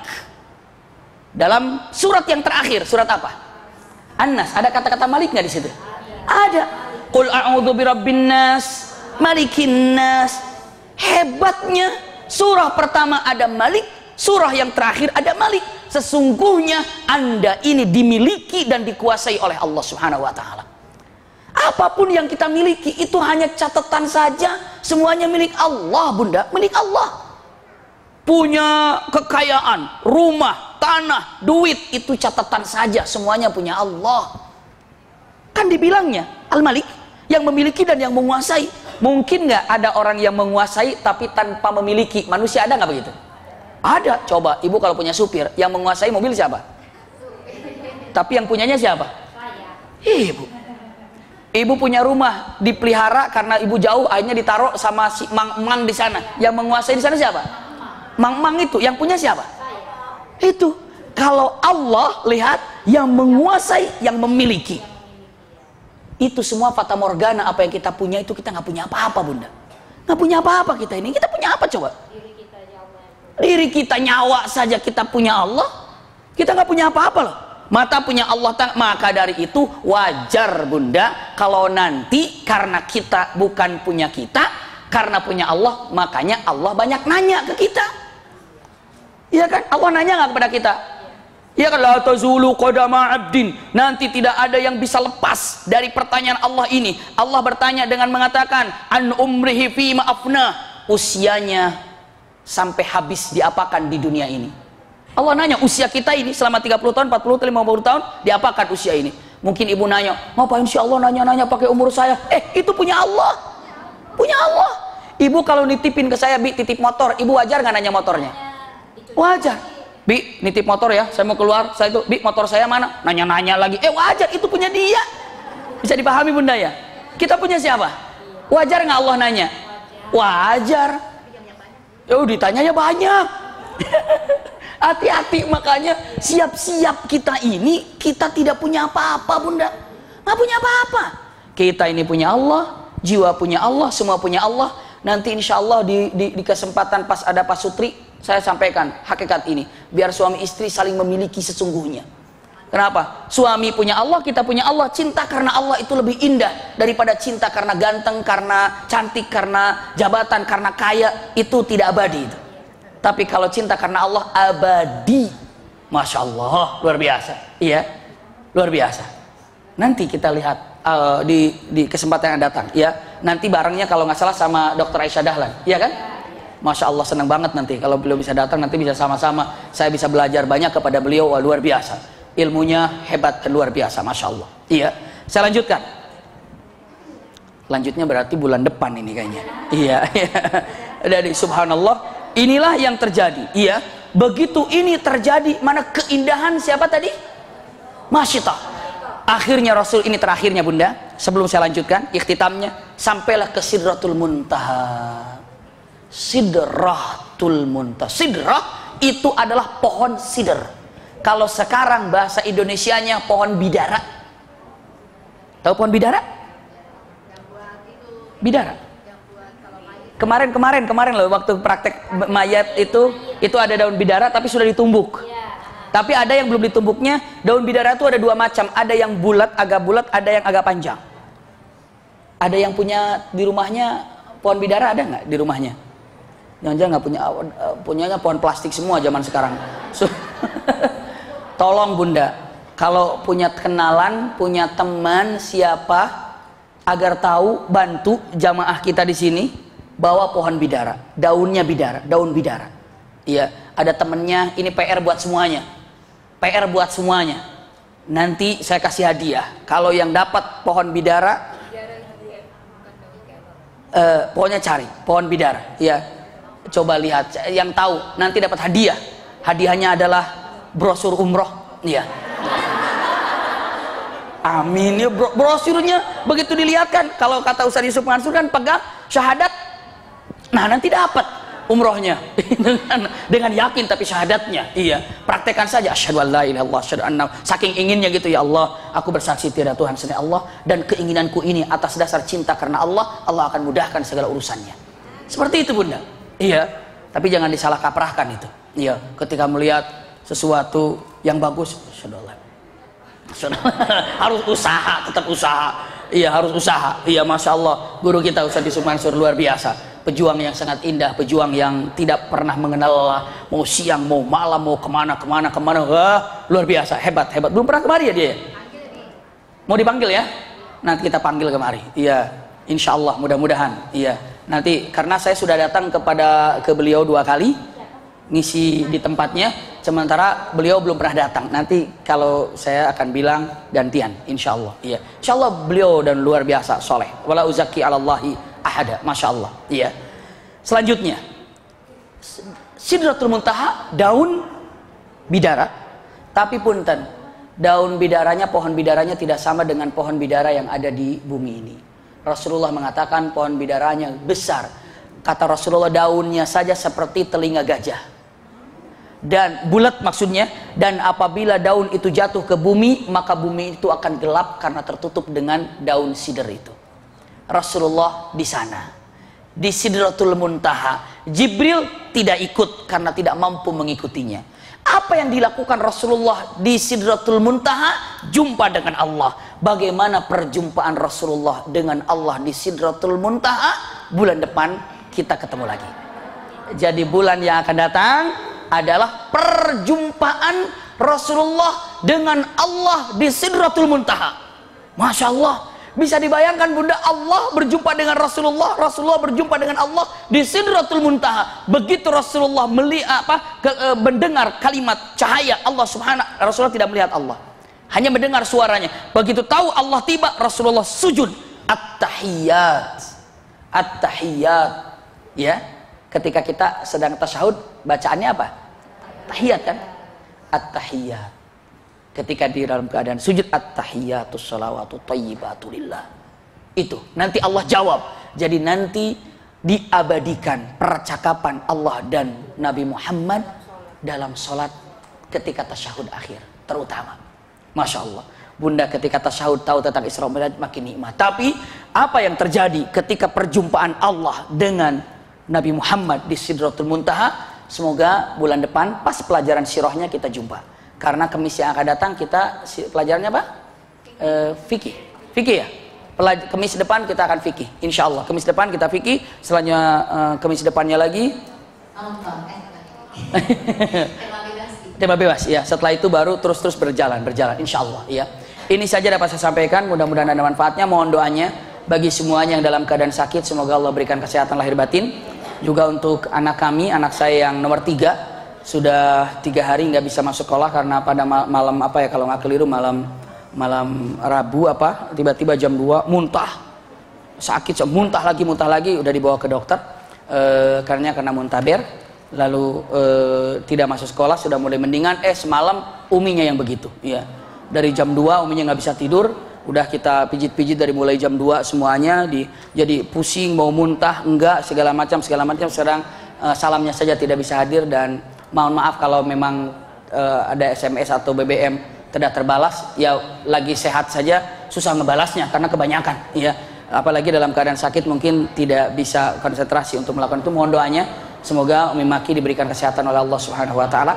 Dalam surat yang terakhir, surat apa? An-Nas. Ada kata-kata Malik nggak di situ? Ada. Qul a'udzu birabbin nas, malikin nas. Hebatnya, surah pertama ada Malik, surah yang terakhir ada Malik. Sesungguhnya Anda ini dimiliki dan dikuasai oleh Allah Subhanahu wa taala. Apapun yang kita miliki itu hanya catatan saja, semuanya milik Allah, Bunda, milik Allah. Punya kekayaan, rumah, tanah, duit, itu catatan saja, semuanya punya Allah. Kan dibilangnya Al-Malik, yang memiliki dan yang menguasai. Mungkin nggak ada orang yang menguasai tapi tanpa memiliki? Manusia ada nggak begitu? Ada. Coba ibu kalau punya supir, yang menguasai mobil siapa? Tapi yang punyanya siapa? Ibu. Ibu punya rumah dipelihara karena ibu jauh, akhirnya ditaruh sama si mang-mang di sana. Yang menguasai di sana siapa? Mang-mang itu yang punya siapa? Itu. Kalau Allah lihat yang menguasai, yang memiliki. Itu semua fata morgana. Apa yang kita punya itu kita nggak punya apa-apa, Bunda. Nggak punya apa-apa kita ini. Kita punya apa coba? Diri kita nyawa saja kita punya Allah. Kita nggak punya apa-apa loh. Mata punya Allah. Maka dari itu wajar, Bunda, kalau nanti karena kita bukan punya kita, karena punya Allah, makanya Allah banyak nanya ke kita. Iya kan? Allah nanya nggak kepada kita? Iya kan? La tazulu qadama abdin. Nanti tidak ada yang bisa lepas dari pertanyaan Allah ini. Allah bertanya dengan mengatakan, an umrihi fi ma'afna. Usianya sampai habis diapakan di dunia ini. Allah nanya, usia kita ini selama 30 tahun, 40 tahun, 50 tahun, diapakan usia ini? Mungkin ibu nanya, ngapain sih Allah nanya-nanya pakai umur saya? Itu punya Allah. Punya Allah. Ibu kalau nitipin ke saya, Bi, titip motor, ibu wajar nggak nanya motornya? Wajar. Bi, nitip motor ya, saya mau keluar, saya itu, Bi, motor saya mana? Nanya-nanya lagi. Wajar, itu punya dia. Bisa dipahami Bunda ya? Kita punya siapa? Wajar nggak Allah nanya? Wajar. Ditanyanya banyak. Hati-hati, makanya siap-siap kita ini, kita tidak punya apa-apa Bunda. Nggak punya apa-apa. Kita ini punya Allah, jiwa punya Allah, semua punya Allah. Nanti insya Allah di kesempatan pas ada Pak Sutri, saya sampaikan hakikat ini. Biar suami istri saling memiliki sesungguhnya. Kenapa? Suami punya Allah, kita punya Allah. Cinta karena Allah itu lebih indah daripada cinta karena ganteng, karena cantik, karena jabatan, karena kaya. Itu tidak abadi itu. Tapi kalau cinta karena Allah abadi. Masya Allah, luar biasa. Iya, luar biasa. Nanti kita lihat di kesempatan yang datang, ya. Nanti barengnya kalau nggak salah sama Dr. Aisyah Dahlan, iya kan? Masya Allah, senang banget nanti kalau beliau bisa datang, nanti bisa sama-sama. Saya bisa belajar banyak kepada beliau. Wah, luar biasa. Ilmunya hebat dan luar biasa, Masya Allah. Iya. Saya lanjutkan. Lanjutnya berarti bulan depan ini kayaknya. Iya. Dari subhanallah, inilah yang terjadi. Iya. Begitu ini terjadi, mana keindahan siapa tadi? Masyitah. Akhirnya Rasul ini terakhirnya Bunda, sebelum saya lanjutkan ikhtitamnya, sampailah ke Sidratul Muntaha. Sidratul Muntaha. Sidrah itu adalah pohon sidr. Kalau sekarang bahasa Indonesianya pohon bidara. Tahu pohon bidara? Bidara. Kemarin loh waktu praktek mayat itu ada daun bidara tapi sudah ditumbuk. Tapi ada yang belum ditumbuknya. Daun bidara itu ada dua macam. Ada yang agak bulat, ada yang agak panjang. Ada yang punya di rumahnya pohon bidara, ada nggak di rumahnya? Jangan-jangan nggak punya, punyanya pohon plastik semua zaman sekarang. Tolong Bunda, kalau punya kenalan, punya teman siapa, agar tahu, bantu jamaah kita di sini bawa pohon bidara, daunnya bidara, daun bidara. Iya, ada temennya, ini PR buat semuanya. PR buat semuanya. Nanti saya kasih hadiah. Kalau yang dapat pohon bidara, pokoknya cari pohon bidara. Ya, coba lihat. Yang tahu nanti dapat hadiah. Hadiahnya adalah brosur umroh. Ya. Amin. Ya, brosurnya begitu dilihatkan. Kalau kata Ustaz Yusuf Mansur kan pegang syahadat. Nah nanti dapat umrohnya dengan yakin tapi syahadatnya. Iya, praktekkan saja. Asyhadu an la ilaha illallah, asyhadu anna, saking inginnya gitu, ya Allah, aku bersaksi tiada Tuhan selain Allah dan keinginanku ini atas dasar cinta karena Allah, Allah akan mudahkan segala urusannya. Seperti itu Bunda. Iya, tapi jangan disalah kaprahkan itu. Iya, ketika melihat sesuatu yang bagus, harus usaha, tetap usaha. Iya, harus usaha. Iya, Masya Allah, guru kita Ustaz Yusuf Mansur luar biasa. Pejuang yang sangat indah, pejuang yang tidak pernah mengenal Allah, mau siang, mau malam, mau kemana, wah, luar biasa, hebat. Belum pernah kemari ya dia? Mau dipanggil ya? Nanti kita panggil kemari. Iya, insya Allah, mudah-mudahan. Iya, nanti karena saya sudah datang ke beliau 2 kali, ngisi di tempatnya, sementara beliau belum pernah datang. Nanti kalau saya akan bilang gantian, insya Allah. Iya, insya Allah beliau dan luar biasa, soleh. Wala uzaki alallahi ahada, Masya Allah. Iya. Selanjutnya, Sidratul Muntaha, daun bidara. Tapi punten, daun bidaranya, pohon bidaranya tidak sama dengan pohon bidara yang ada di bumi ini. Rasulullah mengatakan pohon bidaranya besar. Kata Rasulullah, daunnya saja seperti telinga gajah. Dan bulat maksudnya. Dan apabila daun itu jatuh ke bumi, maka bumi itu akan gelap karena tertutup dengan daun sidr itu. Rasulullah di sana, di Sidratul Muntaha. Jibril tidak ikut karena tidak mampu mengikutinya. Apa yang dilakukan Rasulullah di Sidratul Muntaha? Jumpa dengan Allah. Bagaimana perjumpaan Rasulullah dengan Allah di Sidratul Muntaha? Bulan depan kita ketemu lagi. Jadi bulan yang akan datang adalah perjumpaan Rasulullah dengan Allah di Sidratul Muntaha. Masya Allah. Bisa dibayangkan Bunda, Allah berjumpa dengan Rasulullah, Rasulullah berjumpa dengan Allah di Sidratul Muntaha. Begitu Rasulullah mendengar kalimat cahaya Allah Subhanahu, Rasulullah tidak melihat Allah, hanya mendengar suaranya. Begitu tahu Allah tiba, Rasulullah sujud. At-tahiyat, at-tahiyat, Ya, ketika kita sedang tasyahud, bacaannya apa? Tahiyat kan? At-tahiyat. Ketika di dalam keadaan sujud, at-tahiyatus shalawatu thayyibatu lillah. Itu nanti Allah jawab. Jadi nanti diabadikan percakapan Allah dan Nabi Muhammad dalam sholat ketika tasyahud akhir terutama. Masya Allah. Bunda ketika tasyahud tahu tentang Isra Mi'raj makin nikmat. Tapi apa yang terjadi ketika perjumpaan Allah dengan Nabi Muhammad di Sidratul Muntaha? Semoga bulan depan pas pelajaran sirahnya kita jumpa. Karena Kamis yang akan datang kita pelajarannya apa? Fikih. Fikih ya? Kamis depan kita akan fikih. Insya Allah Kamis depan kita fikih. Selanjutnya Kamis depannya lagi tema bebas ya. Setelah itu baru terus berjalan insya Allah ya. Ini saja dapat saya sampaikan, mudah-mudahan ada manfaatnya. Mohon doanya bagi semuanya yang dalam keadaan sakit, semoga Allah berikan kesehatan lahir batin. Juga untuk anak kami, anak saya yang nomor 3 sudah 3 hari nggak bisa masuk sekolah karena pada malam apa ya kalau nggak keliru malam Rabu apa tiba-tiba jam 2 muntah sakit, muntah lagi udah dibawa ke dokter karena muntaber. Lalu tidak masuk sekolah, sudah mulai mendingan. Semalam uminya yang begitu ya, dari jam 2 uminya nggak bisa tidur, udah kita pijit-pijit dari mulai jam 2 semuanya jadi pusing, mau muntah enggak, segala macam. Sekarang salamnya saja tidak bisa hadir, dan mohon maaf kalau memang ada SMS atau BBM tidak terbalas ya, lagi sehat saja susah ngebalasnya karena kebanyakan ya, apalagi dalam keadaan sakit mungkin tidak bisa konsentrasi untuk melakukan itu. Mohon doanya semoga Umi Maki diberikan kesehatan oleh Allah Subhanahu wa taala,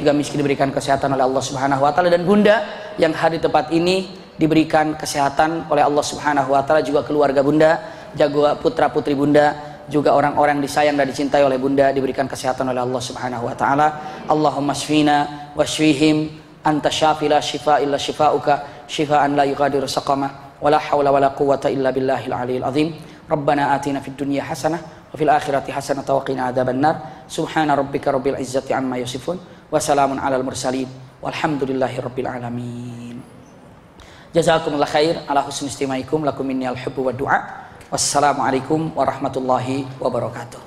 juga Miski diberikan kesehatan oleh Allah Subhanahu wa taala, dan Bunda yang hadir di tempat ini diberikan kesehatan oleh Allah Subhanahu wa taala, juga keluarga Bunda, jaga putra-putri Bunda, juga orang-orang disayang dan dicintai oleh Bunda diberikan kesehatan oleh Allah Subhanahu wa taala. Allahumma shfina washfihim anta syafi la shifa illa shifauka shifaan la yughadiru saqama wala haula wala quwwata illa billahil aliyil azim. Rabbana atina fid dunya hasanah wa fil akhirati hasanah wa qina adzabannar. Subhana rabbika rabbil izzati amma yasifun wa salamun alal mursalin walhamdulillahi rabbil alamin. Jazakumullah khair ala husni istimaikum, lakum minni al-hubbu wa du'a. Wassalamualaikum warahmatullahi wabarakatuh.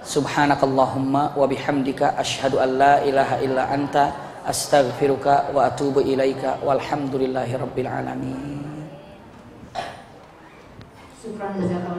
Subhanakallahumma wa bihamdika asyhadu an la ilaha illa anta astaghfiruka wa atubu ilaika walhamdulillahi rabbil alamin. Syukran jazakallah.